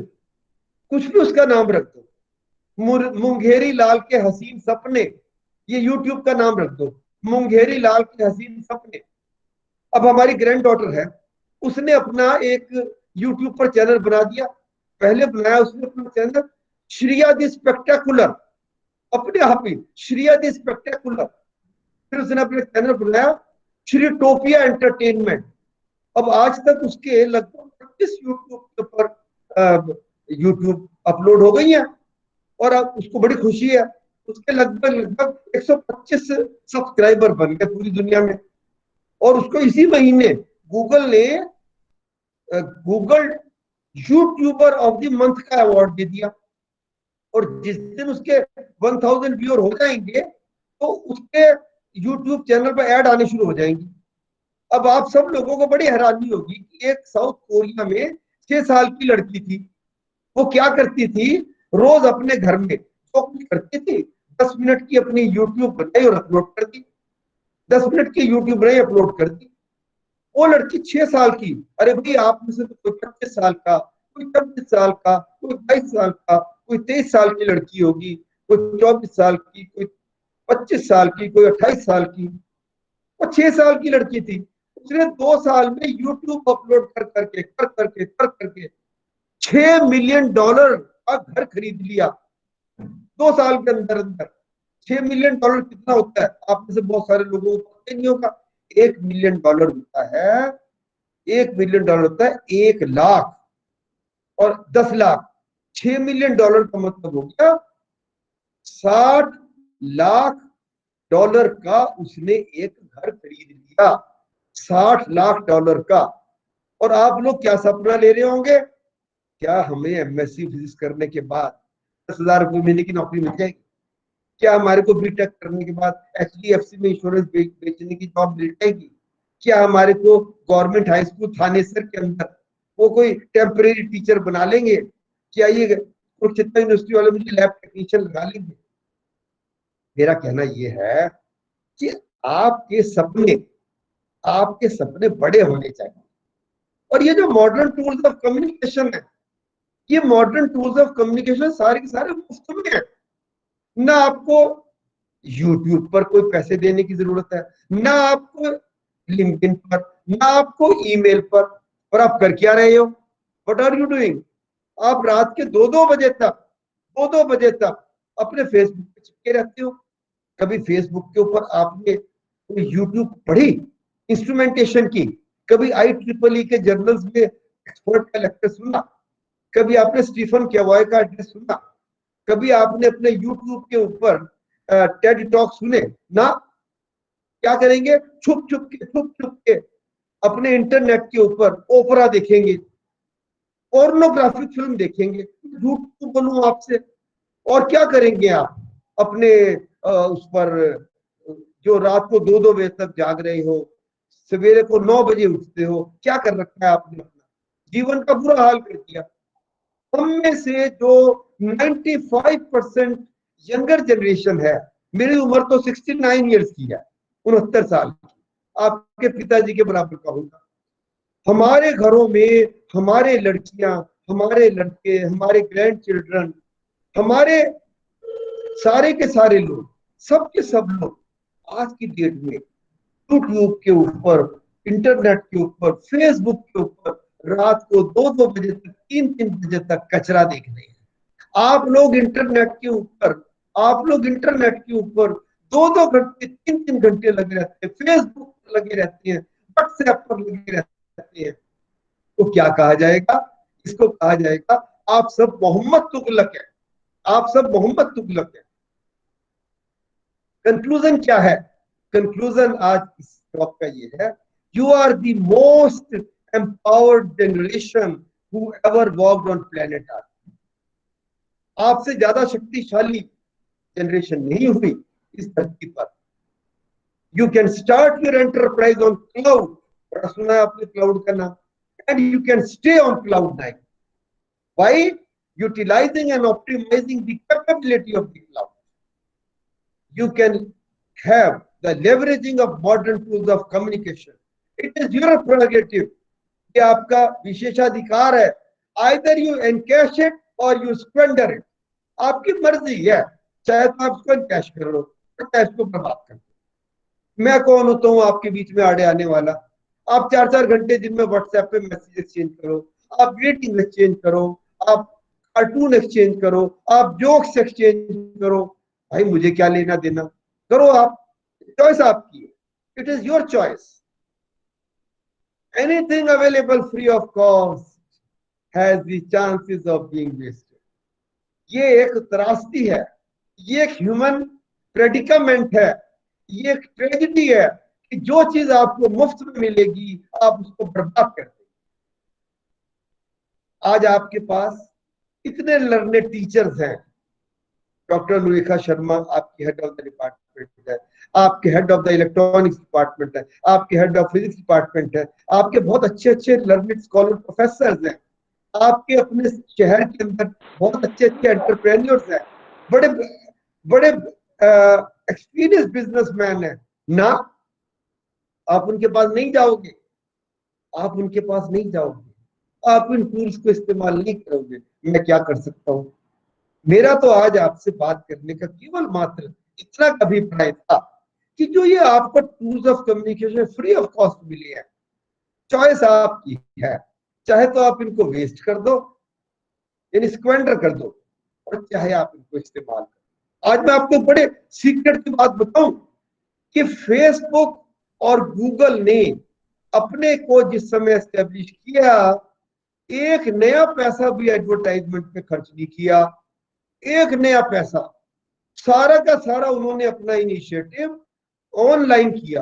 कुछ भी उसका नाम रख दो। मुंगेरी लाल के हसीन सपने, ये यूट्यूब का नाम रख दो, मुंगेरी लाल के हसीन सपने। अब हमारी ग्रैंड डॉटर है, उसने अपना एक यूट्यूब पर चैनल बना दिया, पहले बनाया उसने अपना चैनल श्रिया द स्पेक्टेकुलर, अपने आप ही श्रिया द स्पेक्टेकुलर। फिर उसने अपना चैनल बनाया श्री टोपिया एंटरटेनमेंट। अब आज तक उसके लगभग 25 यूट्यूब के ऊपर यूट्यूब अपलोड हो गई है और अब उसको बड़ी खुशी है। उसके लगभग 125 सब्सक्राइबर बन गए पूरी दुनिया में। और उसको इसी महीने गूगल ने Google YouTuber of the month का अवार्ड दे दिया। और जिस दिन उसके 1000 व्यूअर हो जाएंगे तो उसके यूट्यूब चैनल पर ऐड आने शुरू हो जाएंगी। अब आप सब लोगों को बड़ी हैरानी होगी कि एक साउथ कोरिया में 6 साल की लड़की थी, वो क्या करती थी, रोज अपने घर में जो कुछ करती थी 10 मिनट की अपनी यूट्यूब बनाई और अपलोड कर दी। 10 मिनट की यूट्यूब बनाई अपलोड कर दी। वो लड़की 6 साल की। अरे भाई आप में से तो कोई 25 साल का, कोई 26 साल का, कोई 22 साल का, कोई 23 साल की लड़की होगी, कोई 24 साल की, कोई 25 साल की, कोई 28 साल की। वो 6 साल की लड़की थी। उसने 2 साल में यूट्यूब अपलोड कर करके $6 मिलियन का घर खरीद लिया 2 साल के अंदर अंदर। $6 मिलियन कितना होता है आप में से बहुत सारे लोगों को पता नहीं होगा। $1 मिलियन होता है, $1 मिलियन होता है 1 लाख और 10 लाख। $6 मिलियन का मतलब हो गया $60 लाख का उसने एक घर खरीद लिया। $60 लाख का। और आप लोग क्या सपना ले रहे होंगे, क्या हमें एमएससी फिजिक्स करने के बाद 10,000 रुपये महीने की नौकरी मिल जाएगी? क्या हमारे को बीटेक करने के बाद एचडीएफसी में इंश्योरेंस बेचने की जॉब मिल जाएगी? क्या हमारे को गवर्नमेंट हाई स्कूल थानेसर के अंदर वो कोई टेम्परेरी टीचर बना लेंगे? क्या ये कुरुक्षेत्र यूनिवर्सिटी वाले मुझे लैब टेक्नीशियन लगा लेंगे? मेरा कहना ये है कि आपके सपने बड़े होने चाहिए। और ये जो मॉडर्न टूल्स ऑफ कम्युनिकेशन है, ये मॉडर्न टूल्स ऑफ कम्युनिकेशन सारे के सारे मुफ्त में है। ना आपको यूट्यूब पर कोई पैसे देने की जरूरत है, ना आपको लिंक्डइन पर, ना आपको ईमेल पर। और आप कर क्या रहे हो? What are you doing? आप रात के 2-2 बजे तक अपने फेसबुक पे चिपके रहते हो। कभी फेसबुक के ऊपर आपने कोई यूट्यूब पढ़ी इंस्ट्रूमेंटेशन की? कभी IEEE के जर्नल्स में एक्सपर्ट का लेक्चर सुना? कभी आपने स्टीफन केवॉय का एड्रेस सुना? कभी आपने अपने यूट्यूब के ऊपर टेड टॉक सुने? ना। क्या करेंगे? छुप छुप के अपने इंटरनेट के ऊपर ओपरा देखेंगे, पोर्नोग्राफिक फिल्म देखेंगे। झूठ क्यों बोलूं आपसे? और क्या करेंगे आप अपने उस पर जो रात को 2-2 बजे तक जाग रहे हो, सवेरे को 9 बजे उठते हो? क्या कर रखा है आपने? अपना जीवन का बुरा हाल कर दिया। हम में से जो 95% यंगर जनरेशन है, मेरी उम्र तो 69 ईयर्स की है, 69 साल की, आपके पिताजी के बराबर का होगा। हमारे घरों में हमारे लड़कियां, हमारे लड़के, हमारे ग्रैंड चिल्ड्रन, हमारे सारे के सारे लोग, सब के सब लोग आज की डेट में यूट्यूब के ऊपर, इंटरनेट के ऊपर, फेसबुक के ऊपर रात को 2-2 बजे तक, 3-3 बजे तक कचरा देख रहे हैं। आप लोग इंटरनेट के ऊपर 2-2 घंटे, 3-3 घंटे लगे रहते हैं, फेसबुक पर लगे रहते हैं, व्हाट्सएप पर लगे रहते हैं। तो क्या कहा जाएगा? इसको कहा जाएगा आप सब मोहम्मद तुगलक है, आप सब मोहम्मद तुगलक है। कंक्लूजन क्या है? कंक्लूजन आज इस टॉक का ये है, you are the most empowered generation who ever walked on planet Earth. आपसे ज्यादा शक्तिशाली जनरेशन नहीं हुई इस धरती पर। You can start your enterprise on cloud, बड़ा सुना है आपने क्लाउड का नाम, and you can stay on cloud9 by utilizing and optimizing the capability of the cloud. You can have the leveraging of modern tools of communication. It is your prerogative. ये आपका विशेषाधिकार है। Either you encash it or you squander it. आपकी मर्जी है, चाहे तो आप इसको एनकैश कर लो, चाहे इसको बर्बाद कर दो। मैं कौन होता हूँ आपके बीच में आड़े आने वाला? आप 4-4 घंटे दिन में व्हाट्सएप पे मैसेज एक्सचेंज करो, आप ग्रीटिंग एक्सचेंज करो, आप कार्टून एक्सचेंज करो, आप जोक्स एक्सचेंज करो, भाई मुझे क्या लेना देना, करो आप, चॉइस आपकी है, it is your choice. Anything available free of cost has the chances of being wasted. ये एक त्रासदी है, ये एक ह्यूमन प्रेडिकामेंट है, ये एक ट्रेजेडी है कि जो चीज आपको मुफ्त में मिलेगी आप उसको बर्बाद कर देंगे। आज आपके पास इतने लर्नेड टीचर्स हैं, डॉक्टर रुरेखा शर्मा आपकी हेड ऑफ द डिपार्टमेंट है, आपके head of the electronics department है, आपके हेड ऑफ फिजिक्स डिपार्टमेंट है, आपके बहुत अच्छे अच्छे लर्नेड स्कॉलर प्रोफेसर हैं, आपके अपने शहर के अंदर बहुत अच्छे अच्छे एंटरप्रेन्योर्स हैं, बड़े बड़े एक्सपीरियंस बिजनेसमैन हैं ना। आप उनके पास नहीं जाओगे, आप उनके पास नहीं जाओगे, आप इन टूल्स को इस्तेमाल नहीं करोगे। मैं क्या कर सकता हूं? मेरा तो आज आपसे बात करने का केवल मात्र इतना अभिप्राय था कि जो ये आपको tools of communication free of cost मिले हैं, चॉइस आपकी है, चाहे तो आप इनको वेस्ट कर दो, यानी स्क्वेंडर कर दो, और चाहे आप इनको इस्तेमाल करो। आज मैं आपको बड़े सीक्रेट की बात बताऊं कि फेसबुक और गूगल ने अपने को जिस समय एस्टेब्लिश किया, एक नया पैसा भी एडवर्टाइजमेंट पे खर्च नहीं किया, एक नया पैसा, सारा का सारा उन्होंने अपना इनिशिएटिव ऑनलाइन किया।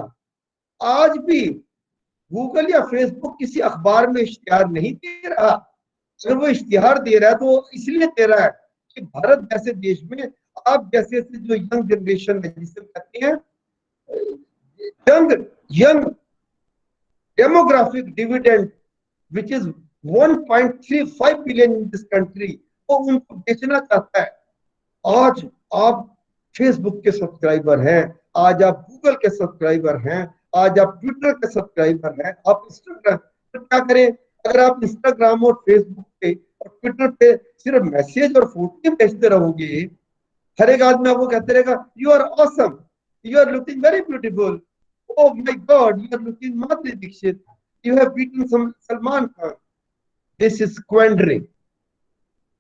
आज भी गूगल या फेसबुक किसी अखबार में इश्तिहार नहीं दे रहा। अगर वो इश्तिहार दे रहा है तो इसलिए दे रहा है कि भारत जैसे देश में आप जैसे जो यंग जनरेशन है, जिसे कहते हैं young demographic dividend which is 1.35 billion in this country, वो उनको बेचना चाहता है। आज आप फेसबुक के सब्सक्राइबर हैं, आज आप गूगल के सब्सक्राइबर हैं, आज आप ट्विटर के सब्सक्राइबर हैं, आप इंस्टाग्राम, तो क्या करें? अगर आप इंस्टाग्राम और फेसबुक पे और ट्विटर पे सिर्फ मैसेज और फोटो भेजते रहोगे, हर एक आदमी आपको कहते रहेगा you are awesome, you are looking very beautiful, oh my god, you are looking Madhuri Dixit, you have beaten some Salman Khan. This is squandering,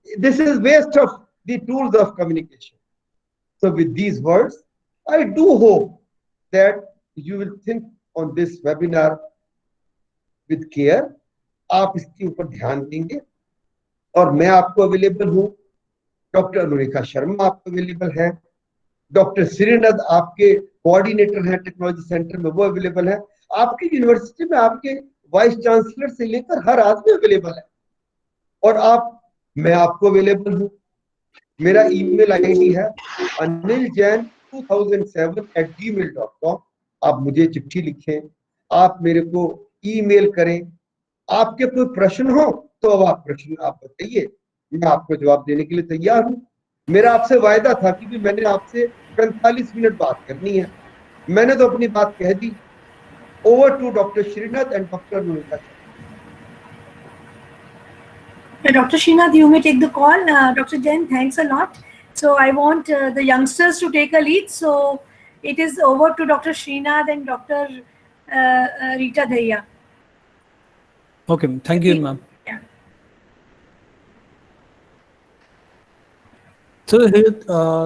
this is waste of the tools of communication. So with these words, I do hope that you will think on this webinar with care. आप इसके ऊपर ध्यान देंगे, और मैं आपको available हूँ, doctor रुरेखा Sharma आपको अवेलेबल है, डॉक्टर श्रीनाथ आपके कोऑर्डिनेटर हैं टेक्नोलॉजी सेंटर में, वो अवेलेबल है, आपकी यूनिवर्सिटी में आपके वाइस चांसलर से लेकर हर आदमी अवेलेबल है, और मैं आपको अवेलेबल हूँ। मेरा ईमेल आईडी है aniljain2007@gmail.com। आप मुझे चिट्ठी लिखें, आप मेरे को ईमेल करें, आपके कोई प्रश्न हो तो अब आप प्रश्न आप बताइए, मैं आपको जवाब देने के लिए तैयार हूँ। मेरा आपसे वायदा था कि मैंने आपसे 45 मिनट बात करनी है, मैंने तो अपनी बात कह दी। Over to doctor Srinath and doctor Rurekha. Dr. Srinath, you may take the call. Dr. Jain, thanks a lot. So I want the youngsters to take a lead. So it is over to Dr. Srinath and Dr. Rita Dhaya. Okay, thank you, ma'am. Yeah. So here,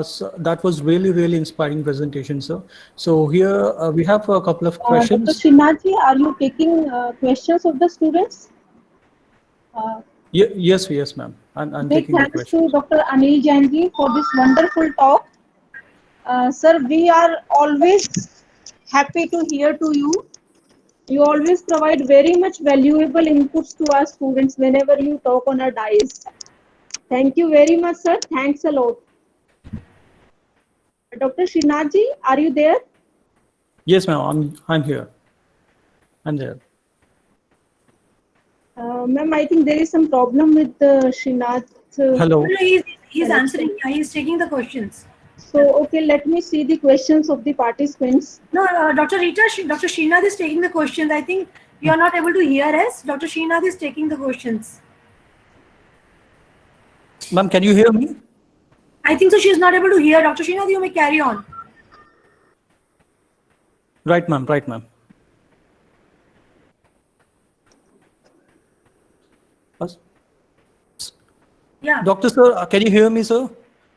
so that was really inspiring presentation, sir. So here we have a couple of questions. Dr. Srinath ji, are you taking questions of the students? Yes, ma'am. I'm Big taking the thanks questions. to Dr. Anil Jain ji for this wonderful talk. Sir, we are always happy to hear to you. You always provide very much valuable inputs to our students whenever you talk on our dais. Thank you very much, sir. Thanks a lot. Dr. Srinath ji, are you there? Yes, ma'am. I'm here. I'm there. Ma'am, I think there is some problem with Srinath. Hello. No, he's answering. He's taking the questions. So, okay, let me see the questions of the participants. No, Dr. Srinath is taking the questions. I think you are not able to hear us. Dr. Srinath is taking the questions. Ma'am, can you hear me? I think so. She is not able to hear. Dr. Srinath, you may carry on. Right, ma'am. Right, ma'am. Yeah. Dr. Sir, can you hear me, sir?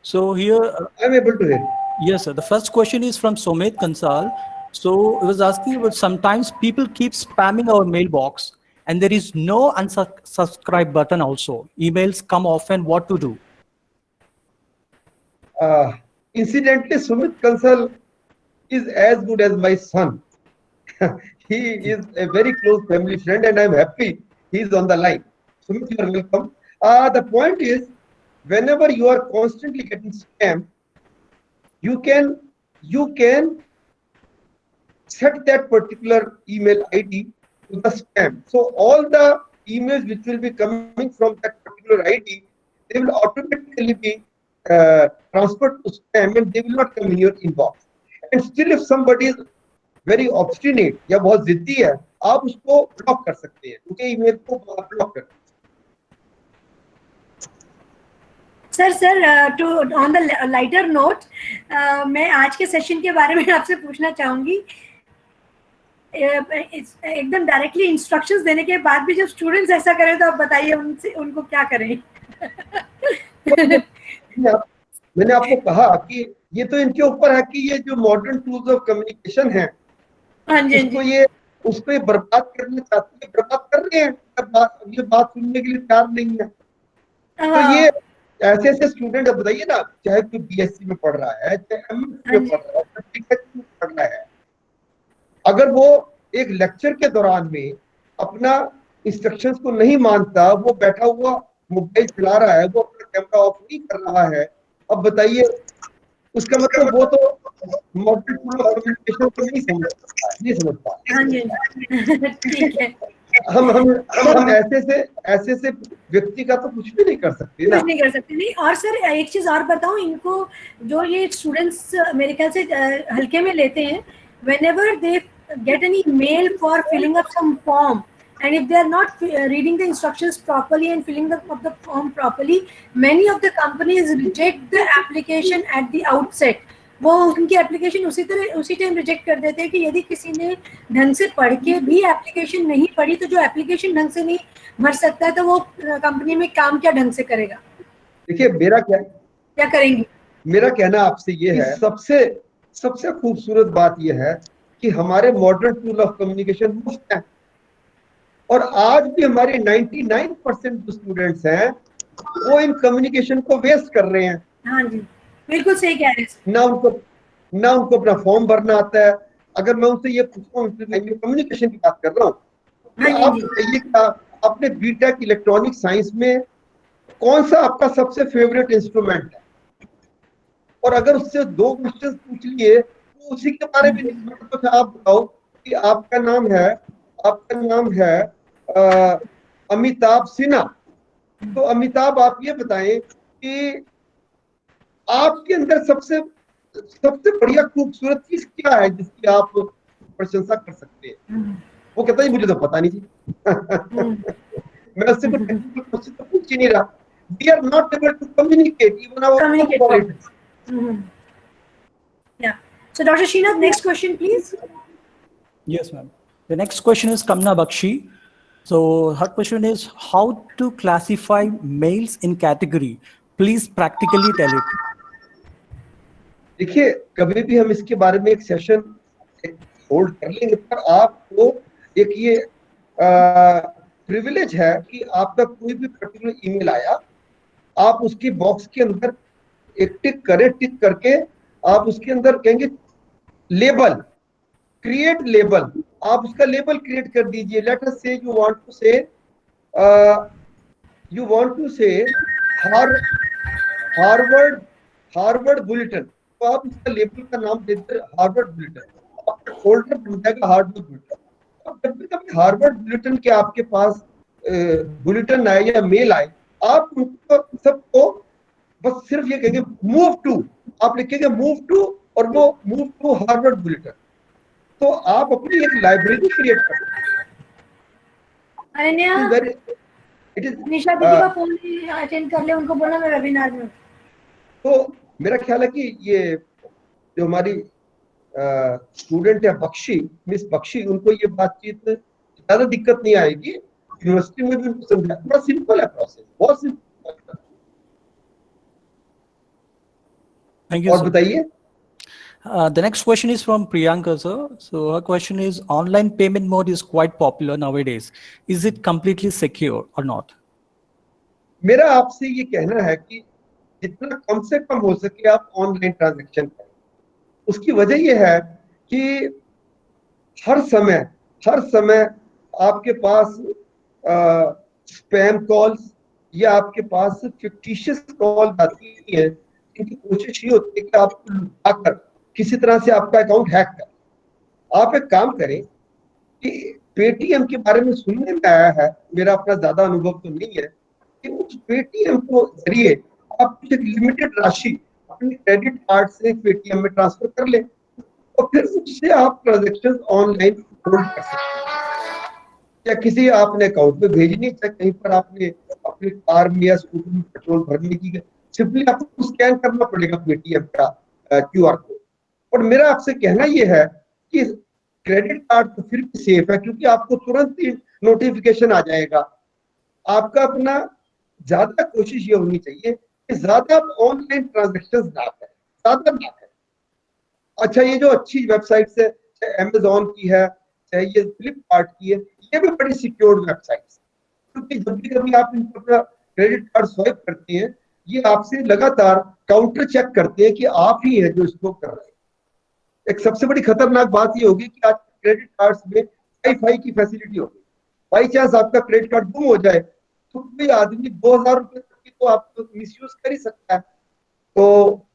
So here, I'm able to hear. yes, sir. The first question is from Somit Kansal. So it was asking about sometimes people keep spamming our mailbox and there is no unsubscribe button also. Emails come often, what to do? Incidentally, Sumit Kansal is as good as my son. He is a very close family friend, and I'm happy he is on the line. Sumit, you are welcome. The point is, whenever you are constantly getting scammed, you can set that particular email ID to the spam. So all the emails which will be coming from that particular ID, they will automatically be transferred to spam, and they will not come in your inbox. And still, if somebody is very obstinate या बहुत जिद्दी है, आप उसको block कर सकते हैं, उनके ईमेल को ब्लॉक कर सकते हैं. Sir, to on the lighter note, मैं आज के सेशन के बारे में आपसे पूछना चाहूंगी. एकदम डायरेक्टली इंस्ट्रक्शंस देने के बाद भी जब स्टूडेंट्स ऐसा करें तो आप बताइए उनसे उनको क्या करें. मैंने आपको कहा कि ये तो इनके ऊपर है कि ये जो मॉडर्न टूल्स ऑफ कम्युनिकेशन है, उसको ये बर्बाद करना चाहते हैं, बर्बाद कर रहे हैं. ये बात सुनने के लिए तैयार नहीं है. तो ये ऐसे ऐसे स्टूडेंट, बताइए ना, चाहे कोई बीएससी में पढ़ रहा है, चाहे एमएससी में पढ़ रहा है, चाहे पढ़ रहा है, अगर वो एक लेक्चर के दौरान में अपना इंस्ट्रक्शंस को नहीं मानता, वो बैठा हुआ मोबाइल चला रहा है, वो अपना कैमरा ऑफ नहीं कर रहा है, अब बताइए उसका मतलब वो तो मॉडर्न टूल ऑफ कम्युनिकेशन को नहीं समझता. हाँ जी, ठीक है. हम ऐसे से व्यक्ति का तो कुछ भी नहीं कर सकते ना. कुछ नहीं कर सकते. नहीं, और सर एक चीज और बताऊं, इनको जो ये स्टूडेंट्स मेरे ख्याल से हल्के में लेते हैं, whenever they get any mail for filling up some form, and if they are not reading the instructions properly and filling up the form properly, many of the companies reject the application at the outset. वो उनकी application उसी time reject कर देते हैं कि यदि किसी ने ढंग से पढ़ के भी एप्लीकेशन नहीं पढ़ी, तो जो एप्लीकेशन ढंग से नहीं भर सकता है तो वो कंपनी में काम क्या ढंग से करेगा. देखिए, मेरा क्या करेंगे, मेरा कहना आपसे ये है, सबसे खूबसूरत बात ये है कि हमारे मॉडर्न टूल ऑफ कम्युनिकेशन मुफ्त है, और आज भी हमारे 99% जो स्टूडेंट्स हैं वो इन कम्युनिकेशन को वेस्ट कर रहे हैं. हाँ जी, बिल्कुल सही कह रहे हैं. ना उनको अपना फॉर्म भरना आता है. अगर मैं उनसे ये पूछूं, कम्युनिकेशन की बात कर रहा हूँ, आप बताइए कि आपने बीटेक इलेक्ट्रॉनिक साइंस में कौन सा आपका सबसे फेवरेट इंस्ट्रूमेंट है, और अगर उससे 2 क्वेश्चन पूछ लिए तो उसी के बारे में तो आप बताओ कि आपका नाम है अमिताभ सिन्हा. तो अमिताभ, आप ये बताएं कि आपके अंदर सबसे बढ़िया खूबसूरत चीज क्या है जिसकी आप प्रशंसा कर सकते हैं. वो कहता है मुझे तो पता नहीं थी. मैं उससे कुछ टेक्निकल क्वेश्चन तो पूछ ही नहीं रहा. We are not able to communicate even our politics. Yeah. So Dr. Srinath, next question please. Yes, ma'am. The next question is Kamna Bakshi. So her question is how to classify mails in category. Please practically tell it. देखिए, कभी भी हम इसके बारे में एक session hold कर लेंगे, पर आपको एक ये प्रिविलेज है कि आपका कोई भी पर्टिकुलर ईमेल आया, आप उसकी बॉक्स के अंदर एक टिक करके आप उसके अंदर कहेंगे लेबल, क्रिएट लेबल. आप उसका लेबल क्रिएट कर दीजिए. लेट अस से यू वांट टू से हार्वर्ड बुलेटिन, तो आप उसका लेबल का नाम दे दीजिए हार्वर्ड बुलेटिन. आपका फोल्डर बन जाएगा हार्वर्ड बुलेटिन. अब जब भी हार्वर्ड बुलेटिन के आपके पास बुलेटिन आए या मेल आए, आप उनको सबको बस सिर्फ ये कहेंगे मूव टू. आप लिखेंगे मूव टू, और वो मूव टू हार्वर्ड बुलेटिन. तो आप अपनी एक लाइब्रेरी क्रिएट कर निशा दीदी का फोन अटेंड कर ले, उनको बोला मैं वेबिनार में. तो मेरा ख्याल है कि ये जो हमारी स्टूडेंट है बख्शी, मिस बख्शी, उनको ये बातचीत ज्यादा दिक्कत नहीं आएगी. यूनिवर्सिटी में भी उनको समझा, बड़ा सिंपल है प्रोसेस, बहुत सिंपल. Thank you, और sir. बताइए। The next question is from Priyanka, sir. So her question is, online payment mode is quite popular nowadays. Is it completely secure or not? मेरा आपसे ये कहना है कि जितना कम से कम हो सके आप ऑनलाइन ट्रांजैक्शन करें। उसकी वजह ये है कि हर समय आपके पास स्पैम कॉल्स या आपके पास फिक्टिशियस कॉल आती है, इनकी कोशिश ये होती है कि आपको लुभाकर किसी तरह से आपका अकाउंट हैक कर। आप एक काम करें कि पेटीएम के बारे में सुनने में आया है, मेरा अपना ज्यादा अनुभव तो नहीं है, कि उस पेटीएम को जरिए आप कुछ एक लिमिटेड राशि अपने क्रेडिट कार्ड से पेटीएम में ट्रांसफर कर लें, और फिर उससे आप ट्रांजेक्शन ऑनलाइन होल्ड कर सकते हैं। या किसी आपने अकाउंट में भेजनी, चाहे कहीं पर आपने अपने कार में या स्कूटर में पेट्रोल भरने की, सिंपली आपको स्कैन करना पड़ेगा पेटीएम का QR कोड। और मेरा आपसे कहना यह है कि क्रेडिट कार्ड तो फिर भी सेफ है, क्योंकि आपको तुरंत ही नोटिफिकेशन आ जाएगा। आपका अपना ज्यादा कोशिश ये होनी चाहिए कि ज्यादा ऑनलाइन ट्रांजेक्शन ना करें, ज्यादा ना करें। अच्छा, ये जो अच्छी वेबसाइट्स है, चाहे अमेजोन की है, चाहे ये फ्लिपकार्ट की है, ये भी बड़ी सिक्योर्ड वेबसाइट्स, क्योंकि जब भी कभी आप इनको अपना क्रेडिट कार्ड स्वाइप करते हैं, ये आपसे लगातार काउंटर चेक करते हैं कि आप ही हैं जो इसको कर रहे हैं। एक सबसे बड़ी खतरनाक बात ये होगी कि आज क्रेडिट कार्ड्स में वाईफाई की फैसिलिटी होगी। बाई चांस आपका क्रेडिट कार्ड गुम हो जाए तो कोई आदमी 2000 रुपए तक की तो आपको मिसयूज कर ही सकता है। तो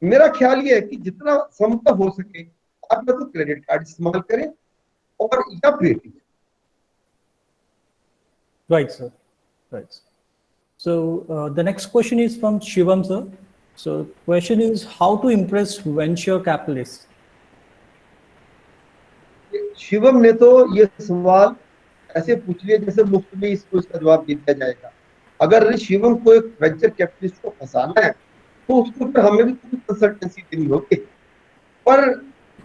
मेरा ख्याल ये है कि जितना संभव हो सके आप या तो क्रेडिट कार्ड इस्तेमाल करें और या Paytm. Right, sir. Right. So the next question is from Shivam, sir. So question is, how to impress venture capitalists? Shivam ने तो ये सवाल ऐसे पूछ लिया जैसे मुफ्त में इसको इसका जवाब दे दिया जाएगा। अगर शिवम को एक वेंचर कैपिटलिस्ट को फंसाना है तो उसको फिर हमें भी कुछ कंसल्टेंसी देनी होगी। पर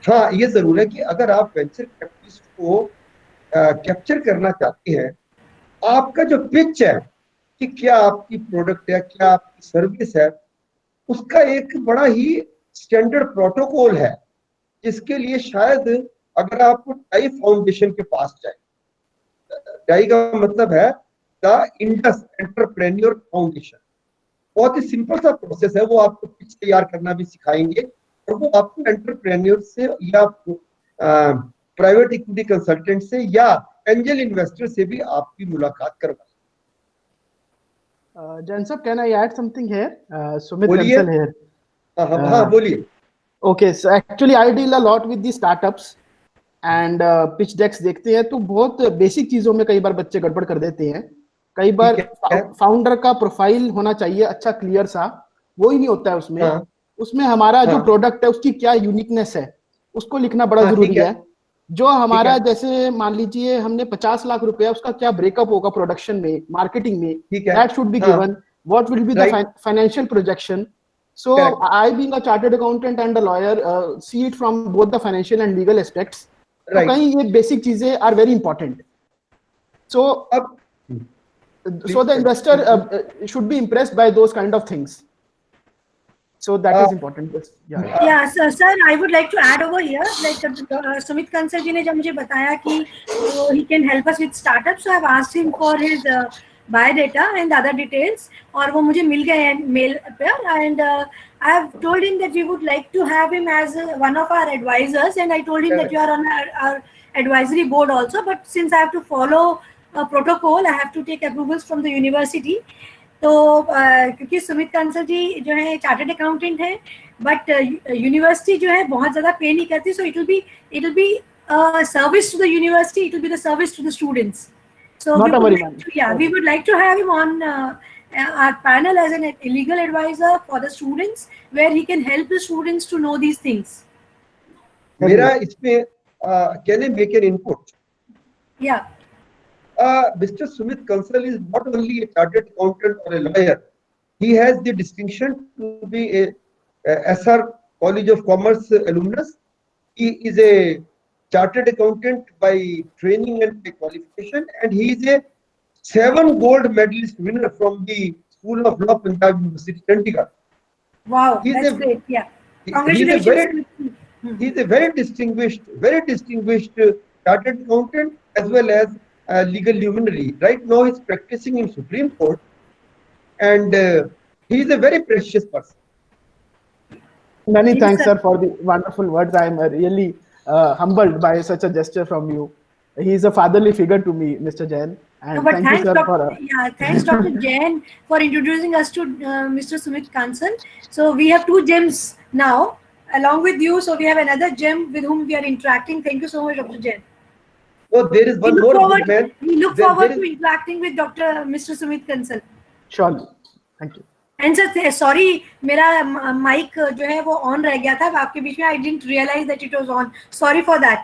हाँ, ये जरूर है कि अगर आप वेंचर कैपिटलिस्ट को कैप्चर करना चाहते हैं, आपका जो पिच है कि क्या आपकी प्रोडक्ट है, क्या आपकी सर्विस है, उसका एक बड़ा ही स्टैंडर्ड प्रोटोकॉल है, जिसके लिए शायद अगर आप टाई फाउंडेशन के पास जाए, टाई का मतलब है द इंडस एंटरप्रेन्योर फाउंडेशन, बहुत ही सिंपल सा प्रोसेस है, वो आपको पिच तैयार करना भी सिखाएंगे और वो आपको एंटरप्रेन्योर से या प्राइवेट इक्विटी कंसल्टेंट से या एंजल इन्वेस्टर से भी आपकी मुलाकात करवाएंगे। Jan sir, can I add something here? Sumit बोलिए। Kansal here. हाँ बोलिए। Okay, so actually I deal a lot with the startups and pitch decks देखते हैं तो बहुत बेसिक चीजों में कई बार बच्चे गड़बड़ कर देते हैं। कई बार फाउंडर का प्रोफाइल होना चाहिए अच्छा क्लियर सा, वो ही नहीं होता है उसमें। हाँ, उसमें हमारा जो हाँ, प्रोडक्ट है उसकी क्या यूनिकनेस है उसको लिखना बड़ा जरूरी है। जो हमारा जैसे मान लीजिए हमने 50 लाख रुपया, उसका क्या ब्रेकअप होगा प्रोडक्शन में, मार्केटिंग में, that should be given. What will be the financial projection. So I, being a chartered accountant and a lawyer, see it from both the financial and legal aspects. तो कहीं ये basic चीजें are very important. So the investor should be impressed by those kind of things. So that is important. Yeah, sir, I would like to add over here, like Sumit Kansal ji ने जब मुझे बताया कि he can help us with startups, so I have asked him for his biodata and other details, और वो मुझे मिल गए हैं मेल पे, and I have told him that we would like to have him as one of our advisors, and I told him that you are on our advisory board also, but since I have to follow a protocol, I have to take approvals from the university. तो क्योंकि सुमित कंसल जी जो है chartered accountant है, but university जो है बहुत ज़्यादा pay नहीं करती, so it will be service to the university, it will be the service to the students. So we would like to have him on our panel as an legal advisor for the students, where he can help the students to know these things. मेरा इसमें can I make an input? Yeah. Mr. Sumit Kansal is not only a chartered accountant or a lawyer. He has the distinction to be a SR College of Commerce alumnus. He is a chartered accountant by training and by qualification, and he is a 7 gold medalist winner from the School of Law, Punjab University, Chandigarh. Wow, He's that's a- great. Yeah. He's a Congratulations. he's a very distinguished chartered accountant as well as legal luminary. Right now, he's practicing in Supreme Court, and he is a very precious person. Many Yes, thanks, sir. sir, for the wonderful words. I am really humbled by such a gesture from you. He is a fatherly figure to me, Mr. Jain. No, And but thank you, thanks, sir, Dr. for. Yeah, thanks, Dr. Jain, for introducing us to Mr. Sumit Kansan. So we have two gems now, along with you. So we have another gem with whom we are interacting. Thank you so much, Dr. Jain. Oh, there is one more good man. We look There forward is- to interacting with Mr. Sumit Kansan. Surely. Thank you. And sir sorry मेरा mic जो है वो on रह गया था आपके बीच में I didn't realize that it was on sorry for that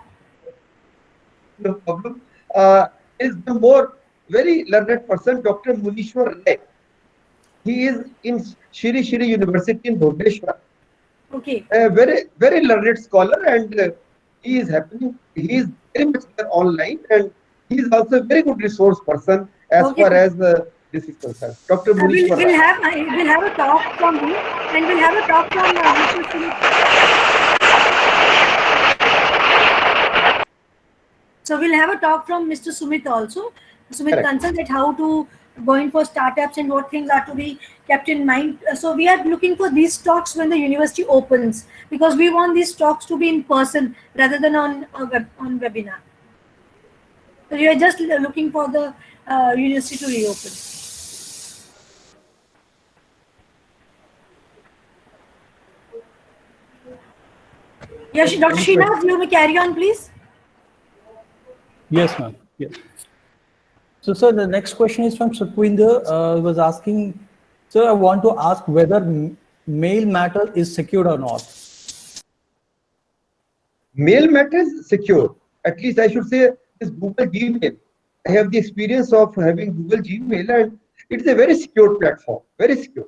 No problem. Is the more very learned person, Dr. Munishwar Ray. He is in Shri Shri University in Bhubaneswar. Okay A very learned scholar, and he is very much there online, and he is also a very good resource person as Okay. far as this is concerned. Dr. Munishwar we'll Ray. have a talk from him and we'll have a talk from Mr. Sumit. So we'll have a talk from Mr. Sumit also, Sumit Correct. Kansan, that how to go in for startups and what things are to be kept in mind. So we are looking for these talks when the university opens, because we want these talks to be in person rather than on webinar. So we are just looking for the university to reopen. Yes, Dr. Srinath, you may carry on, please. Yes, ma'am. Yes. So, sir, the next question is from Sukhwinder. He was asking, sir, I want to ask whether mail matter is secured or not. Mail matter is secure. At least I should say is Google Gmail. I have the experience of having Google Gmail, and it's a very secure platform. Very secure.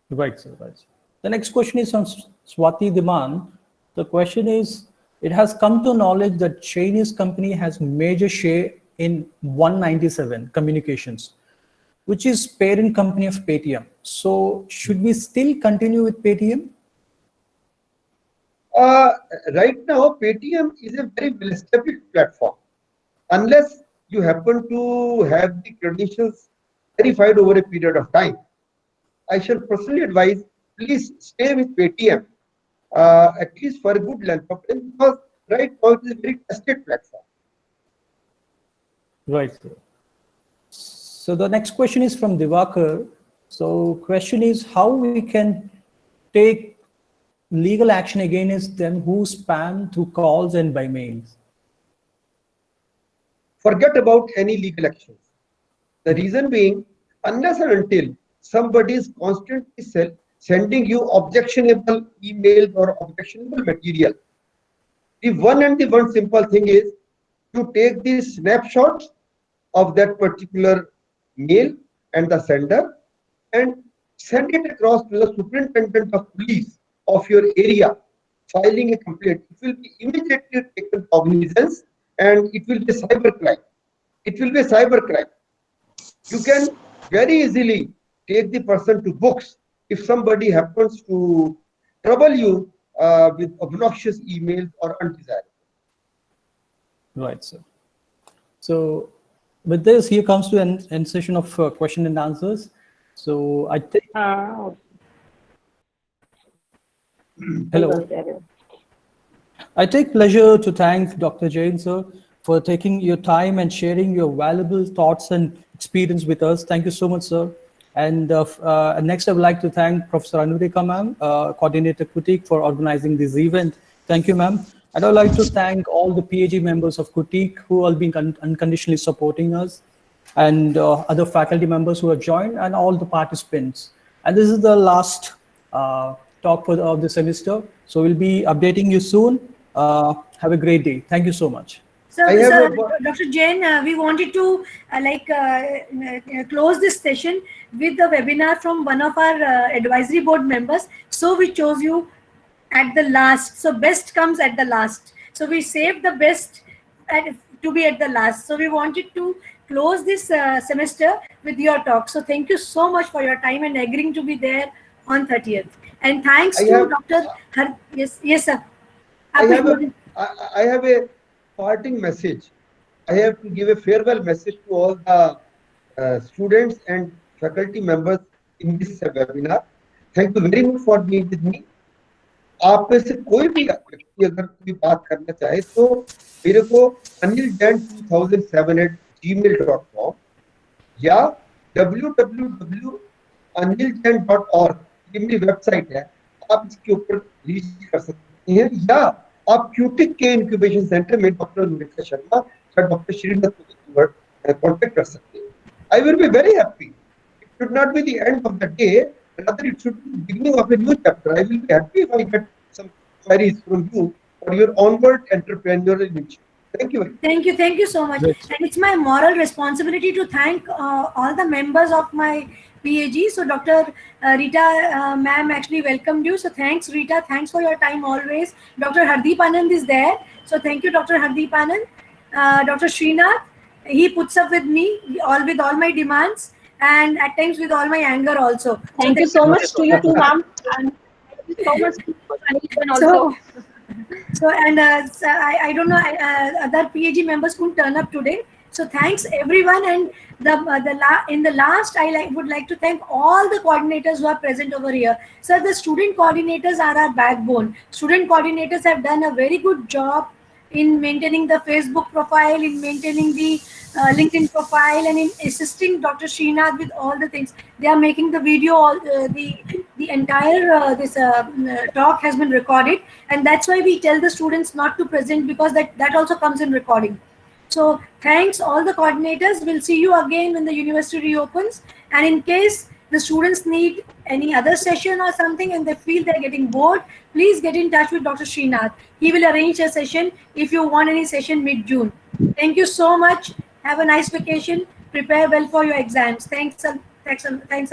Right, sir. Right. The next question is from Swati Diman. The question is, it has come to knowledge that Chinese company has major share in 197 Communications, which is parent company of Paytm. So should we still continue with Paytm? Right now, Paytm is a very well-established platform. Unless you happen to have the credentials verified over a period of time, I shall personally advise, please stay with Paytm, at least for a good length of time, because right now it is a very tested platform. Right, sir. So the next question is from Divakar. So question is how we can take legal action against them who spam through calls and by mails. Forget about any legal actions. The reason being, unless and until somebody is constantly sending you objectionable emails or objectionable material, the one simple thing is to take the snapshots of that particular mail and the sender and send it across to the superintendent of police of your area, filing a complaint. It will be immediately taken cognizance, and it will be cybercrime. It will be a cybercrime. You can very easily take the person to books if somebody happens to trouble you with obnoxious emails or undesirable. Right, sir. So with this, here comes to an end session of question and answers. So I think. Hello. I take pleasure to thank Dr. Jain, sir, for taking your time and sharing your valuable thoughts and experience with us. Thank you so much, sir. And next, I would like to thank Professor Anurika, ma'am, Coordinator Kutik, for organizing this event. Thank you, ma'am. And I would like to thank all the PAG members of Kutik who have been unconditionally supporting us, and other faculty members who have joined, and all the participants. And this is the last talk of the semester. So we'll be updating you soon. Have a great day. Thank you so much. So, Dr. Jain, we wanted to close this session with a webinar from one of our advisory board members. So we chose you at the last. So best comes at the last. So we saved the best to be at the last. So we wanted to close this semester with your talk. So thank you so much for your time and agreeing to be there on 30th. And thanks I to have- Dr. Yes, yes, sir. I आप कुछ have बोलिए। I have a parting message. I have to give a farewell message to all the students and faculty members in this webinar. Thank you very much for being with me. आप में से कोई भी व्यक्ति अगर कोई बात करना चाहे तो मेरे को aniljain2007@gmail.com या www.aniljain.org ये मेरी वेबसाइट है, आप इसके ऊपर रीच कर सकते हैं, या आप क्यूटिक के इंक्यूबेशन सेंटर में डॉक्टर नुरेखा शर्मा या डॉक्टर श्रीनाथ को कॉन्टेक्ट कर सकते हैं. I will be very happy. It should not be the end of the day, rather it should be the beginning of a new chapter. I will be happy if I get some queries from you for your onward entrepreneurial initiative. Thank you very much. Thank you so much. Great. And it's my moral responsibility to thank all the members of my PAG. So Dr. Rita ma'am actually welcomed you. So thanks Rita, thanks for your time always. Dr. Hardeep Anand is there. So thank you Dr. Hardeep Anand. Dr. Srinath, he puts up with me with all my demands and at times with all my anger also. Thank you so much to you too, ma'am. And thank you so much for Anil also. So and I don't know, other PAG members couldn't turn up today. So thanks everyone. And in the last, would like to thank all the coordinators who are present over here. Sir, the student coordinators are our backbone. Student coordinators have done a very good job in maintaining the Facebook profile, in maintaining the LinkedIn profile, and in assisting Dr. Srinath with all the things. They are making the video, the entire this talk has been recorded, and that's why we tell the students not to present, because that also comes in recording. So thanks all the coordinators. We'll see you again when the university reopens. And in case the students need any other session or something and they feel they're getting bored, please get in touch with Dr. Srinath. He will arrange a session if you want any session mid-June. Thank you so much. Have a nice vacation. Prepare well for your exams. Thanks a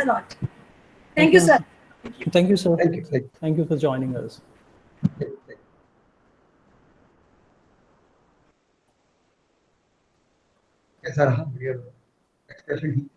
lot. Thank you, sir. Thank you, sir. Thank you. Thank you for joining us. कैसा रहा? Expression